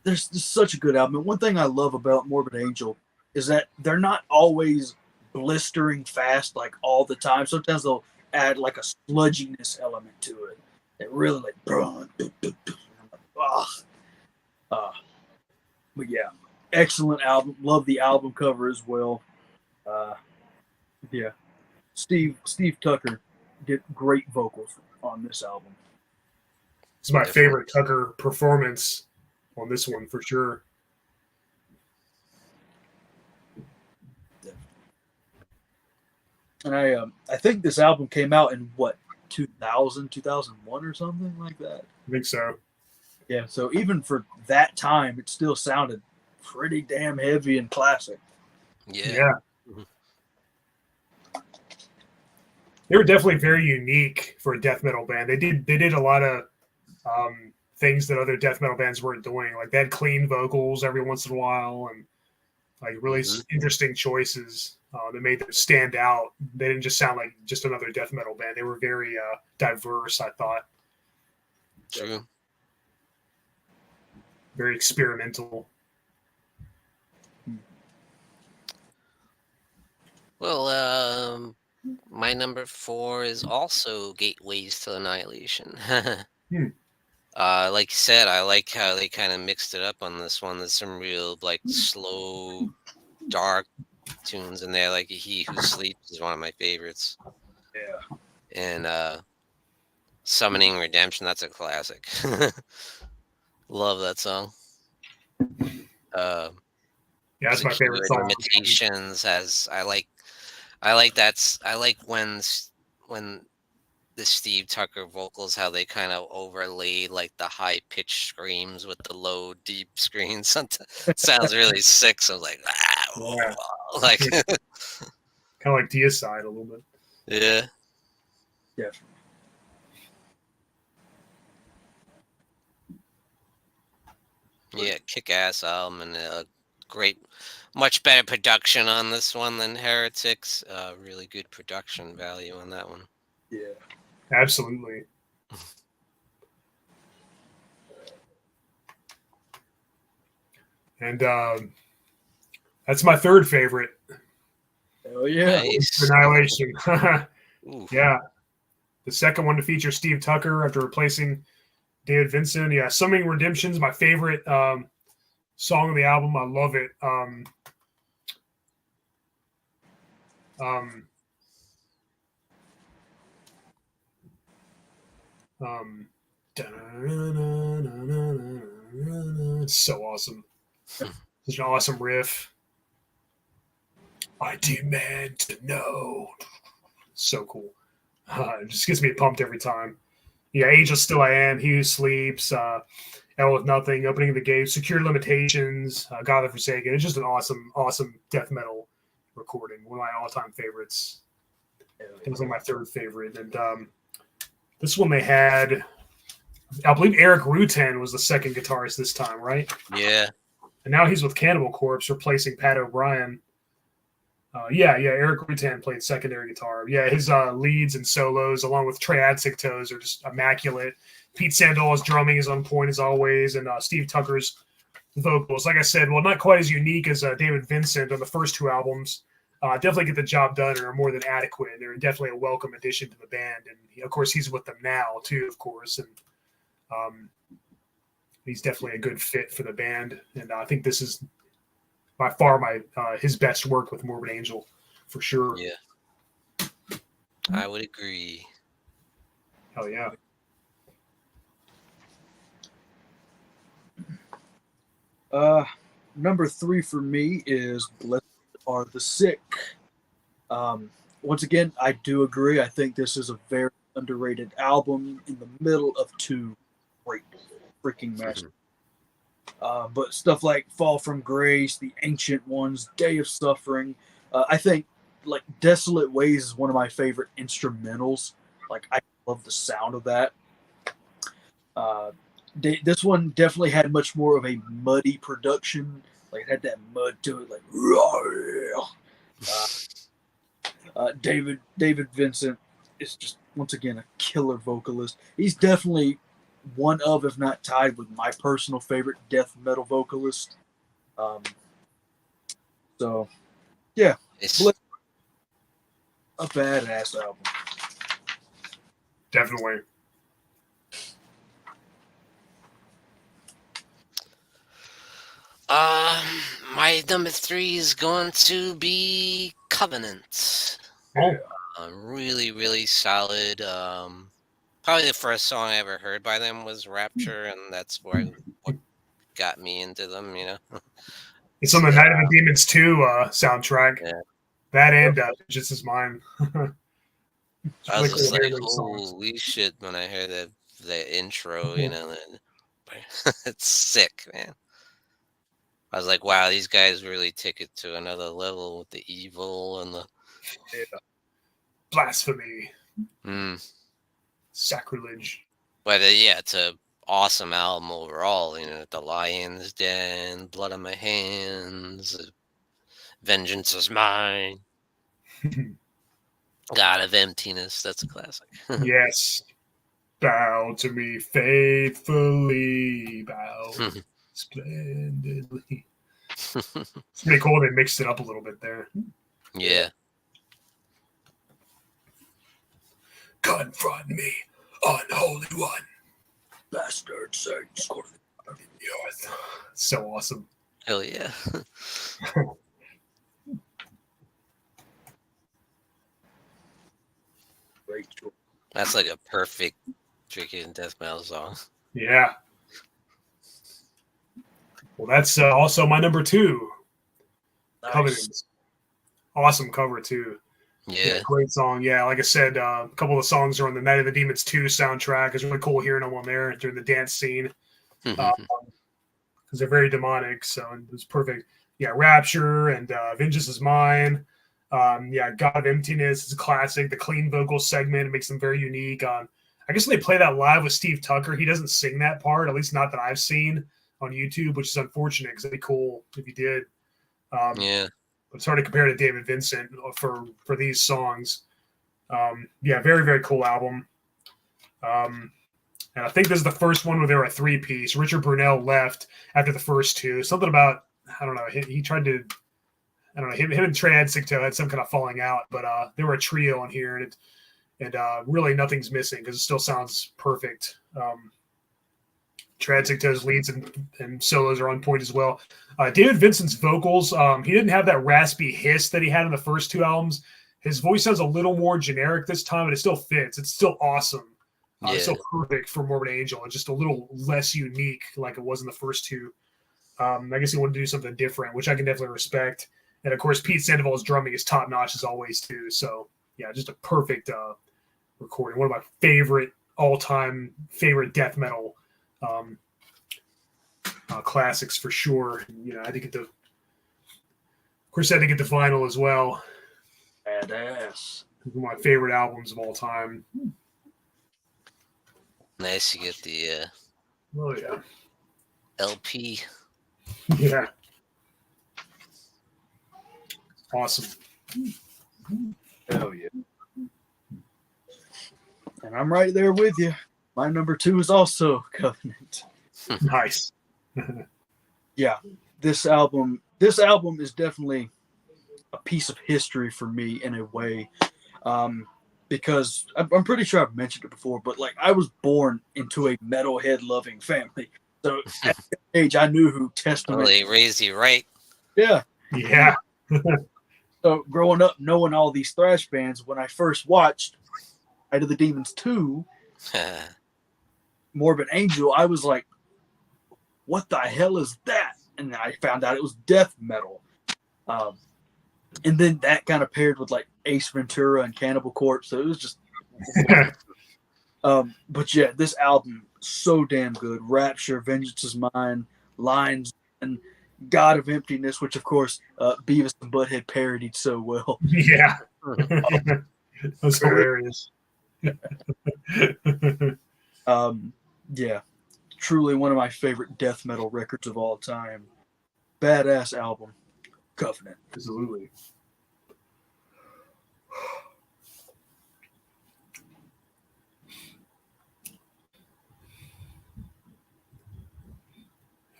There's such a good album. And one thing I love about Morbid Angel is that they're not always blistering fast like all the time. Sometimes they'll add like a sludginess element to it. It really like but yeah, excellent album. Love the album cover as well. Yeah, Steve Tucker did great vocals on this album. It's my favorite Tucker performance on this one for sure. And I think this album came out in what, 2000, 2001 or something like that. I think so. Yeah, so even for that time, it still sounded pretty damn heavy and classic. Yeah. They were definitely very unique for a death metal band. They did a lot of things that other death metal bands weren't doing. Like they had clean vocals every once in a while, and like really interesting choices that made them stand out. They didn't just sound like just another death metal band. They were very diverse, I thought. True. Very experimental. Well, my number 4 is also Gateways to Annihilation. Like you said, I like how they kind of mixed it up on this one. There's some real like slow, dark tunes in there. Like He Who Sleeps is one of my favorites. Yeah. And Summoning Redemption, that's a classic. Love that song. Yeah, that's my favorite song. Limitations I like that. I like when the Steve Tucker vocals, how they kind of overlaid like the high pitched screams with the low deep screams. Sounds really sick. So I was like, yeah. Like kind of like Deicide a little bit. Yeah. Definitely. Yeah, kick-ass album and great, much better production on this one than Heretics. Really good production value on that one. Yeah, absolutely. And that's my third favorite. Hell yeah. Nice. Annihilation. Yeah. The second one to feature Steve Tucker after replacing David Vincent. Yeah, Summoning Redemption is my favorite song on the album. I love it. It's so awesome. Such an awesome riff. I demand to know. So cool. It just gets me pumped every time. Yeah, Angel Still I Am, He Who Sleeps, Hell with Nothing, Opening of the Gate, Secure Limitations, God of the Forsaken. It's just an awesome death metal recording. One of my all-time favorites. It was my third favorite. And this one they had, I believe Eric Rutan was the second guitarist this time, right? Yeah. And now he's with Cannibal Corpse, replacing Pat O'Brien. Eric Rutan played secondary guitar. Yeah, his leads and solos, along with Trey Adsiktos, are just immaculate. Pete Sandola's drumming is on point as always, and Steve Tucker's vocals, like I said, well, not quite as unique as David Vincent on the first two albums. Definitely get the job done and are more than adequate. They're definitely a welcome addition to the band, and of course, he's with them now too, of course, and he's definitely a good fit for the band. And I think this is by far his best work with Morbid Angel, for sure. Yeah, I would agree. Hell yeah. Number 3 for me is Blessed Are the Sick. Once again, I do agree. I think this is a very underrated album in the middle of two great freaking matches. But stuff like Fall from Grace, The Ancient Ones, Day of Suffering. I think like Desolate Ways is one of my favorite instrumentals. Like I love the sound of that. This one definitely had much more of a muddy production. Like it had that mud to it, like David Vincent is just, once again, a killer vocalist. He's definitely one of, if not tied with, my personal favorite death metal vocalist. So, yeah, a badass album. Definitely. My number 3 is going to be Covenant. Oh, Really, really solid. Probably the first song I ever heard by them was Rapture, and that's what got me into them, you know. it's on the Night of the Demons 2 soundtrack. Yeah. That and Just Is Mine. I was just like, holy shit, when I heard the intro, you know, it's sick, man. I was like, wow, these guys really take it to another level with the evil and the blasphemy, sacrilege. But yeah, it's a awesome album overall. You know, The Lion's Den, Blood on My Hands, Vengeance is Mine, God of Emptiness. That's a classic. Yes. Bow to me faithfully, bow splendidly. It's pretty cool. They mixed it up a little bit there. Yeah. Confront me, unholy one. Bastard saints. So awesome. Hell yeah. Great choice. That's like a perfect freaking death metal song. Yeah. Well, that's also my number 2. Nice. Covenant. Awesome cover, too. Yeah. Great song. Yeah, like I said, a couple of the songs are on the Night of the Demons 2 soundtrack. It's really cool hearing them on there during the dance scene. Because they're very demonic, so it was perfect. Yeah, Rapture and Vengeance is Mine. Yeah, God of Emptiness is a classic. The clean vocal segment makes them very unique. I guess when they play that live with Steve Tucker, he doesn't sing that part, at least not that I've seen on YouTube, which is unfortunate because it'd be cool if he did. Yeah. It's hard to compare to David Vincent for these songs. Yeah, very, very cool album. And I think this is the first one where they were a 3-piece. Richard Brunel left after the first 2. Something about, I don't know, he tried to, I don't know, him and Trey Adsikto had some kind of falling out, but they were a trio on here, and really nothing's missing because it still sounds perfect. Trey Adsikto's leads and solos are on point as well. David Vincent's vocals, he didn't have that raspy hiss that he had in the first 2 albums. His voice sounds a little more generic this time, but it still fits. It's still awesome. It's still perfect for Morbid Angel. It's just a little less unique like it was in the first 2. I guess he wanted to do something different, which I can definitely respect. And, of course, Pete Sandoval's drumming is top-notch as always, too. So, yeah, just a perfect recording. One of my favorite, all-time favorite death metal classics for sure. You know, I had to get the vinyl as well. Badass. One of my favorite albums of all time. Nice to get the Oh yeah. LP. Yeah. Awesome. Hell yeah. And I'm right there with you. My number 2 is also Covenant. Nice. Yeah, this album is definitely a piece of history for me in a way, because I'm pretty sure I've mentioned it before, but like I was born into a metalhead loving family, so at that age I knew who Testament. Well, they raised you right. Yeah. Yeah. So growing up, knowing all these thrash bands, when I first watched Night of the Demons 2, Morbid Angel, I was like, what the hell is that? And I found out it was death metal. And then that kind of paired with like Ace Ventura and Cannibal Corpse. So it was just, but yeah, this album, so damn good. Rapture, Vengeance is Mine, Lines, and God of Emptiness, which of course Beavis and Butthead parodied so well. Yeah. That's hilarious. Yeah, truly one of my favorite death metal records of all time. Badass album, Covenant. Absolutely.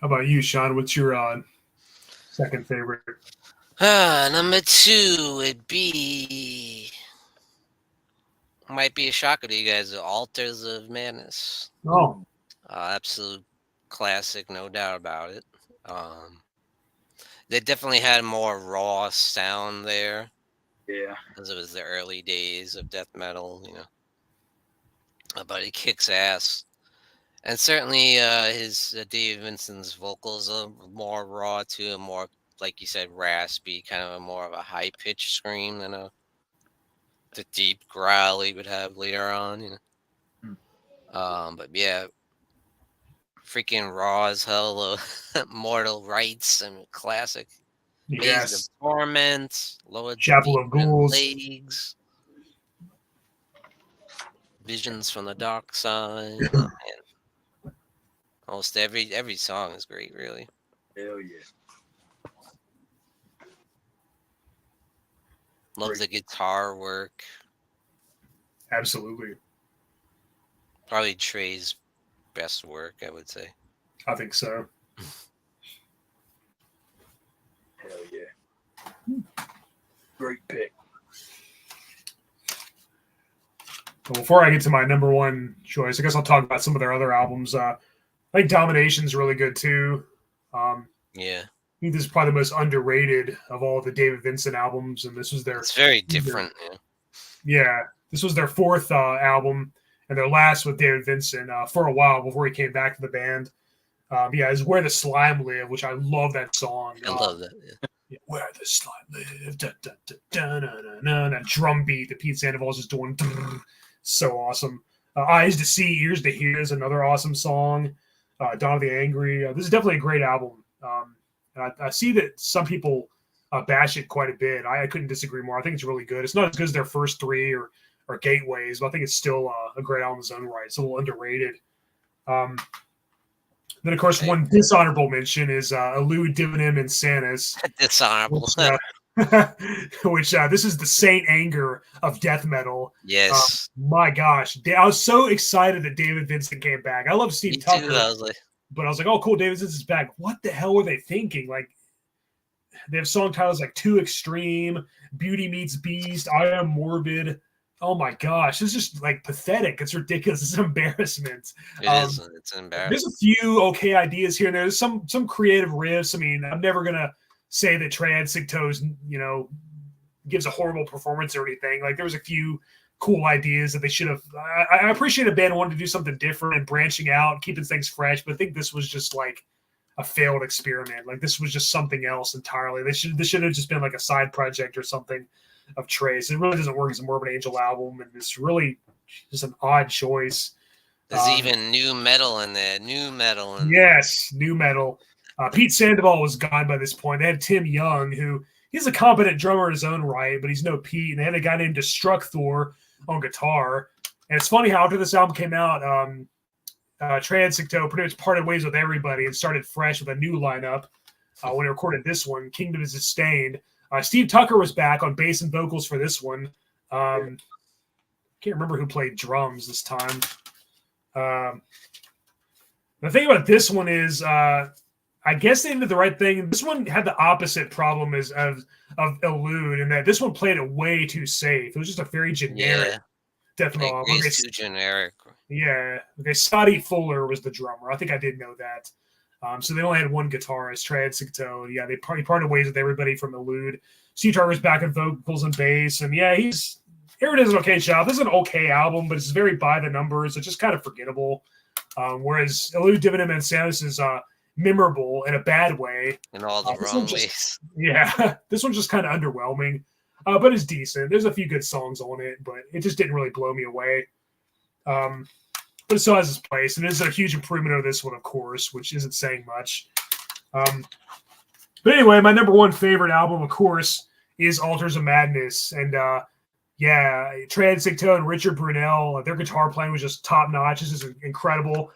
How about you, Sean? What's your second favorite? Number 2 would be, might be a shocker to you guys, the Altars of Madness. Oh, Absolute classic, no doubt about it. They definitely had more raw sound there. Yeah. Because it was the early days of death metal, but he kicks ass. And certainly his Dave Vincent's vocals are more raw too, and more, like you said, raspy, kind of more of a high-pitched scream than the deep growl he would have later on, But yeah, freaking raw as hell, Mortal Rites and classic. Maze of yes. Torment, Lower Chapel of Ghouls. Legs, Visions from the Dark Side. Oh, man. Almost every song is great, really. Hell yeah. Love the guitar work. Absolutely. Probably Trey's best work, I would say. I think so. Hell yeah. Great pick. Well, before I get to my number one choice, I guess I'll talk about some of their other albums. I think Domination's really good too. Yeah. I think this is probably the most underrated of all the David Vincent albums, and this was their. It's very different. Yeah, this was their fourth album and their last with David Vincent for a while before he came back to the band. Yeah, it's Where the Slime Live, which I love that song. I love that. Yeah. Where the Slime Live, da, da, da, da, da, da, da, that drum beat that Pete Sandoval's just doing, so awesome. Eyes to See, Ears to Hear is another awesome song. Dawn of the Angry. This is definitely a great album. And I see that some people bash it quite a bit. I couldn't disagree more. I think it's really good. It's not as good as their first three or Gateways, but I think it's still a great album in its own right. It's a little underrated. Then, of course, one dishonorable mention is Elude, Divinum, and Sanus. Dishonorable. Which this is the Saint Anger of death metal. Yes. My gosh. I was so excited that David Vincent came back. I love Steve Tucker. Too, I was like... But I was like, oh, cool, David Vincent's back. What the hell were they thinking? Like, they have song titles like Too Extreme, Beauty Meets Beast, I Am Morbid. Oh my gosh, it's just like pathetic. It's ridiculous. It's an embarrassment. It is. It's embarrassing. There's a few okay ideas here and there. There's some creative riffs. I mean, I'm never gonna say that Trad Sigto's, gives a horrible performance or anything. Like, there was a few cool ideas that they should have. I appreciate a band wanting to do something different and branching out, keeping things fresh. But I think this was just like a failed experiment. Like, this was just something else entirely. This should have just been like a side project or something of Trey's. It really doesn't work as a Morbid Angel album, and it's really just an odd choice. There's even new metal in there. Yes, new metal. Pete Sandoval was gone by this point. They had Tim Young, who he's a competent drummer in his own right, but he's no Pete. And they had a guy named Destructor on guitar. And it's funny how after this album came out, Trad Sigto pretty much parted ways with everybody and started fresh with a new lineup when he recorded this one, Kingdom is Sustained. Steve Tucker was back on bass and vocals for this one. Can't remember who played drums this time. The thing about this one is, I guess they did the right thing. This one had the opposite problem of Elude, in that this one played it way too safe. It was just a very generic death metal. Too generic. Yeah. Okay, Scotty Fuller was the drummer. I think I did know that. So they only had one guitarist, Trad Sigto. Yeah, they parted ways with everybody from Elude. Steve Tucker's back in vocals and bass. And yeah, Aaron does an okay job. This is an okay album, but it's very by the numbers. It's just kind of forgettable. Whereas Elude, Divinum, and Sanus is memorable in a bad way. In all the wrong ways. Yeah, this one's just kind of underwhelming. But it's decent. There's a few good songs on it, but it just didn't really blow me away. But it still has its place, and it is a huge improvement over this one, of course, which isn't saying much. But anyway, my number one favorite album, of course, is Altars of Madness. And Trad Sigto and Richard Brunel, their guitar playing was just top notch. This is incredible.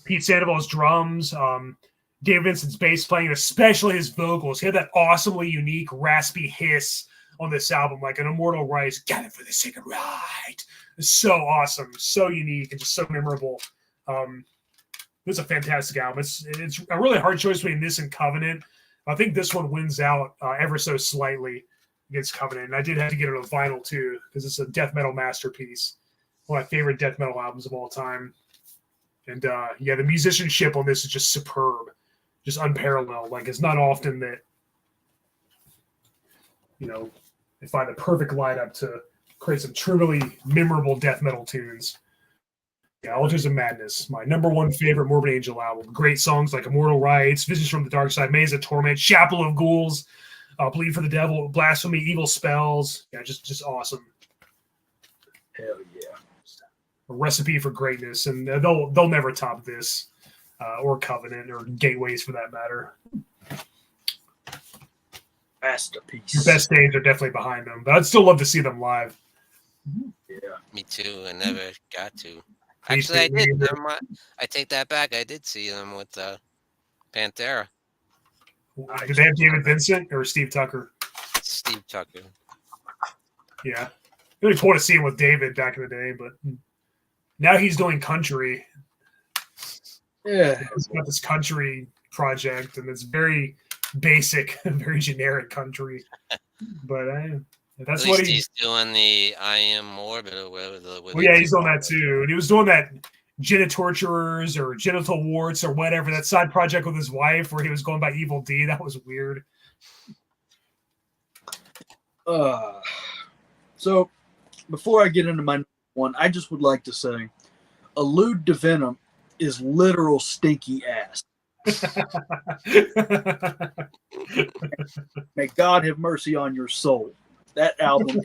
Pete Sandoval's drums, Dave Vincent's bass playing, especially his vocals. He had that awesomely unique, raspy hiss on this album, like an Immortal Rice, gather for the sacred right. It's so awesome, so unique, and just so memorable. It's a fantastic album. It's a really hard choice between this and Covenant. I think this one wins out ever so slightly against Covenant. And I did have to get it on vinyl too because it's a death metal masterpiece. One of my favorite death metal albums of all time. And yeah, the musicianship on this is just superb, just unparalleled. Like it's not often that they find the perfect lineup to create some truly memorable death metal tunes. Yeah, Altars of Madness, my number one favorite Morbid Angel album. Great songs like Immortal Rites, Visions from the Dark Side, Maze of Torment, Chapel of Ghouls, Bleed for the Devil, Blasphemy, Evil Spells. Yeah, just awesome. Hell yeah. A recipe for greatness, and they'll never top this, or Covenant, or Gateways for that matter. Masterpiece. Your best days are definitely behind them, but I'd still love to see them live. Yeah. Me too. I never got to. Actually, I did. Never mind. I take that back. I did see them with Pantera. Did they have David Vincent or Steve Tucker? Steve Tucker. Yeah. Really cool to see him with David back in the day, but now he's doing country. Yeah. He's got this country project, and it's very basic, very generic country. But that's At what least he's doing the I Am Morbid or whatever. Well, yeah, he's doing that too. And he was doing that Genitorturers or Genital Warts or whatever, that side project with his wife where he was going by Evil D. That was weird. So before I get into my one, I just would like to say Allude to Venom is literal stinky ass. May God have mercy on your soul. That album.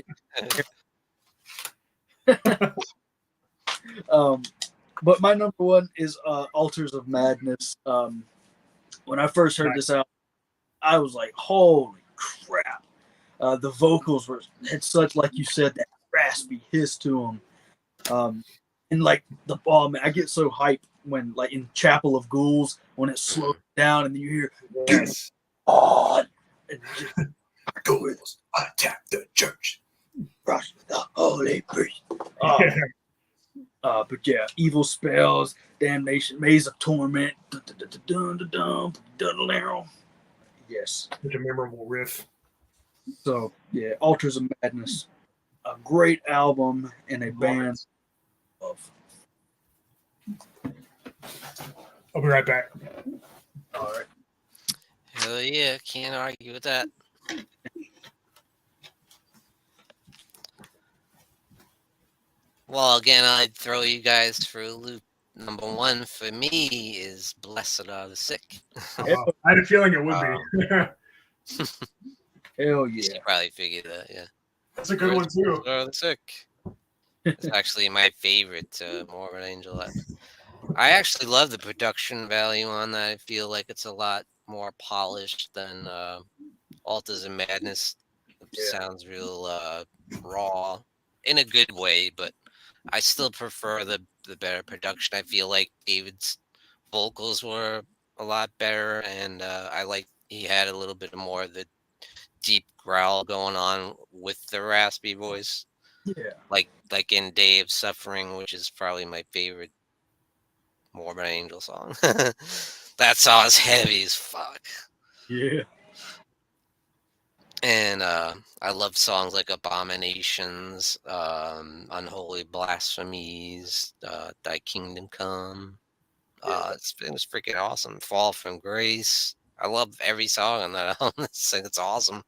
But my number one is Altars of Madness. When I first heard this album, I was like, holy crap. The vocals had such, like you said, that raspy hiss to them. And like I get so hyped when, like in Chapel of Ghouls, when it slows down and then you hear, yes. Oh, Ghouls attack the church. Rush the holy priest. But yeah, Evil Spells, Damnation, Maze of Torment. Yes. Such a memorable riff. So yeah, Altars of Madness, a great album and a band of. I'll be right back. All right. Hell yeah, can't argue with that. Well, again, I'd throw you guys for a loop. Number one for me is Blessed Are the Sick. I had a feeling it would be. Hell You yeah. probably figured that, yeah. That's a good one, too. Blessed Are the Sick. It's actually my favorite Morbid Angel. I actually love the production value on that. I feel like it's a lot more polished than Altars of Madness. Sounds real raw in a good way, but I still prefer the better production. I feel like David's vocals were a lot better, and I like he had a little bit more of the deep growl going on with the raspy voice. Yeah. Like in Day of Suffering, which is probably my favorite Morbid Angel song. That song is heavy as fuck. Yeah. And I love songs like Abominations, Unholy Blasphemies, Thy Kingdom Come. It was freaking awesome. Fall from Grace. I love every song on that album. It's awesome.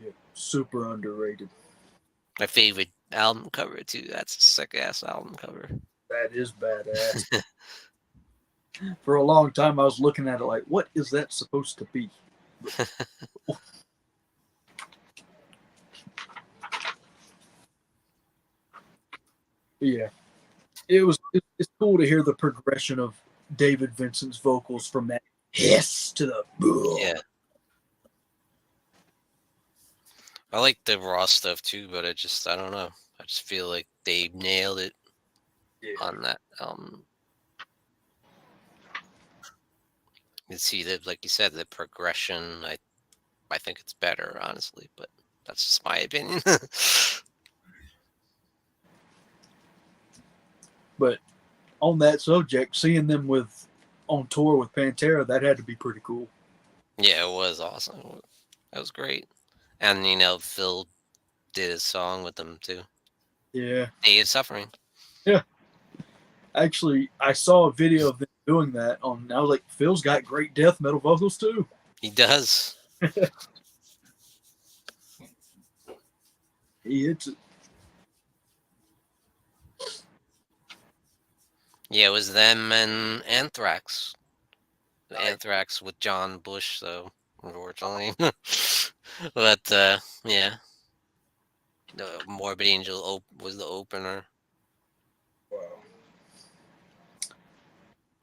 Yeah. Super underrated. My favorite album cover, too. That's a sick-ass album cover. That is badass. For a long time, I was looking at it like, what is that supposed to be? Yeah, it's cool to hear the progression of David Vincent's vocals from that hiss to the yeah. I like the raw stuff too, but I don't know. I just feel like they nailed it on that album. You see that, like you said, the progression. I think it's better, honestly, but that's just my opinion. But on that subject, seeing them on tour with Pantera, that had to be pretty cool. Yeah, it was awesome. That was great. And Phil did his song with them too. Yeah. Day of Suffering. Yeah. Actually, I saw a video of them doing that I was like, Phil's got great death metal vocals too. He does. He hits it. Yeah, it was them and Anthrax. Anthrax with John Bush, so unfortunately. But yeah. The Morbid Angel was the opener. Wow.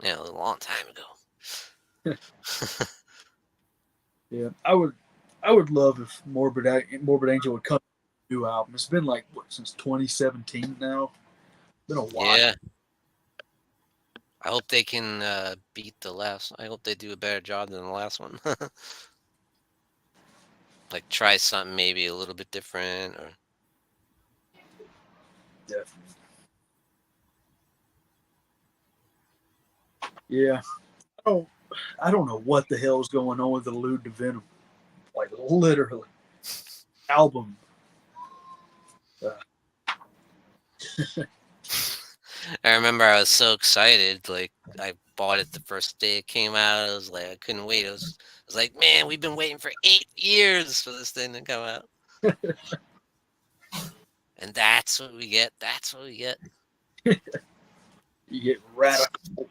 Yeah, it was a long time ago. Yeah, I would love if Morbid Angel would come with a new album. It's been like since 2017 now. Been a while. Yeah. I hope they can beat the last. I hope they do a better job than the last one. Like try something maybe a little bit different, or Definitely. Yeah. I don't know what the hell is going on with the Allude to Venom. Like literally. Album. I remember I was so excited. Like I bought it the first day it came out. I was like, I couldn't wait. I was like, man, we've been waiting for 8 years for this thing to come out. And that's what we get. That's what we get. You get radical.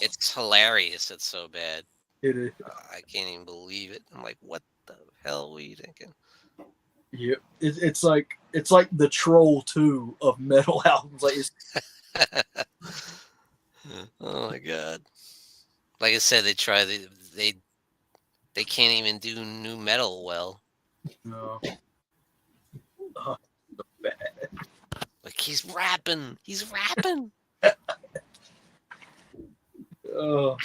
It's hilarious. It's so bad. It is. I can't even believe it. I'm like, what the hell were you thinking? Yeah, it's like the Troll 2 of metal albums. Like Oh my god! Like I said, they try. They can't even do new metal well. no. Oh, so bad. Like he's rapping. He's rapping. Oh.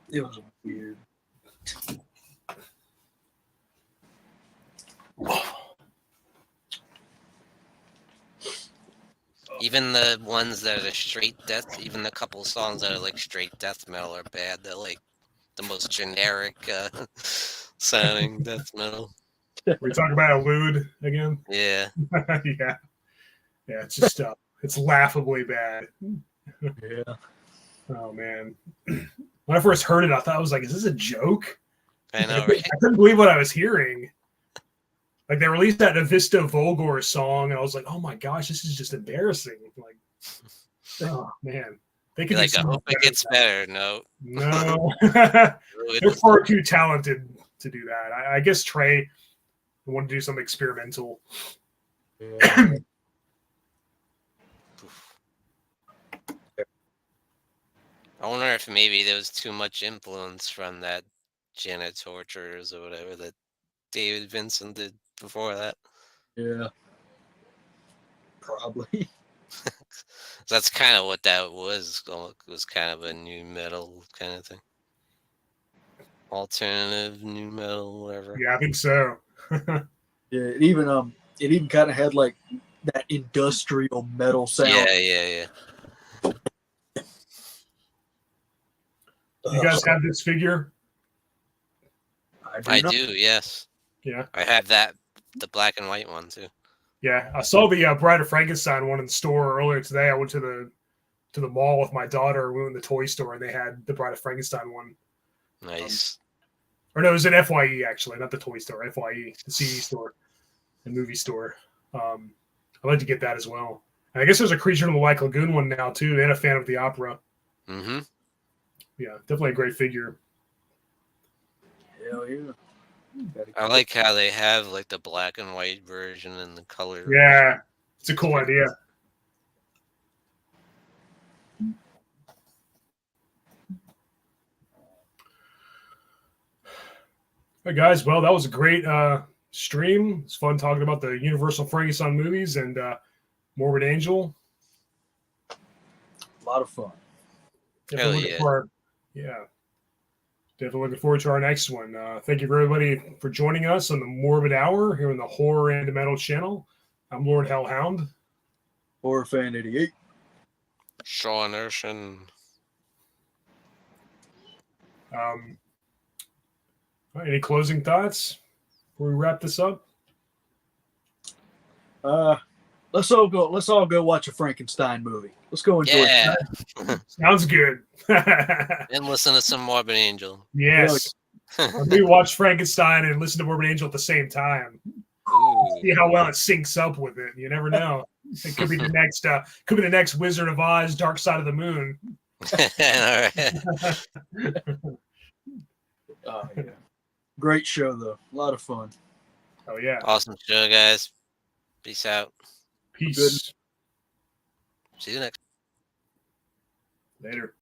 It was weird. Even the ones that are straight death, even the couple songs that are like straight death metal are bad. They're like the most generic sounding death metal. We talk about Allude again. Yeah. Yeah. It's just it's laughably bad. Yeah. Oh man. When I first heard it, I thought I was like, "Is this a joke?" I know, right? I couldn't believe what I was hearing. Like they released that Avista Volgor song, and I was like, "Oh my gosh, this is just embarrassing!" Like, oh man, they could. Like, I hope it gets better. No, they're far too talented to do that. I guess Trey wanted to do something experimental. Yeah. I wonder if maybe there was too much influence from that Janet Tortures or whatever that David Vincent did before that. Yeah. Probably. That's kind of what that was. It was kind of a new metal kind of thing. Alternative new metal, whatever. Yeah, I think so. Yeah, it even kind of had like that industrial metal sound. Yeah. You guys have this figure? I do, yes. Yeah. I have the black and white one too. Yeah, I saw the Bride of Frankenstein one in the store earlier today. I went to the mall with my daughter. We went in the toy store, and they had the Bride of Frankenstein one. Nice. Or no, it was an FYE actually, not the toy store. FYE, the CD store, the movie store. I'd like to get that as well. And I guess there's a Creature in the Black Lagoon one now too, and a Fan of the Opera. Mm-hmm. Yeah, definitely a great figure. Hell yeah. I like how they have like the black and white version and the color. Yeah, it's a cool idea. All right, guys. Well, that was a great stream. It's fun talking about the Universal Frankenstein movies and Morbid Angel. A lot of fun. Definitely definitely looking forward to our next one. Thank you for everybody for joining us on the Morbid Hour here on the Horror and Metal channel. I'm Lord Hellhound. Horror Fan 88. Sean Erschen. Any closing thoughts before we wrap this up? Let's all go watch a Frankenstein movie. Let's go enjoy it. Sounds good. And listen to some Morbid Angel. Yes. We watch Frankenstein and listen to Morbid Angel at the same time. Ooh. See how well it syncs up with it. You never know. It could be the next Wizard of Oz, Dark Side of the Moon. All right. Yeah. Great show though. A lot of fun. Oh yeah. Awesome show, guys. Peace out. Peace. See you next. Later.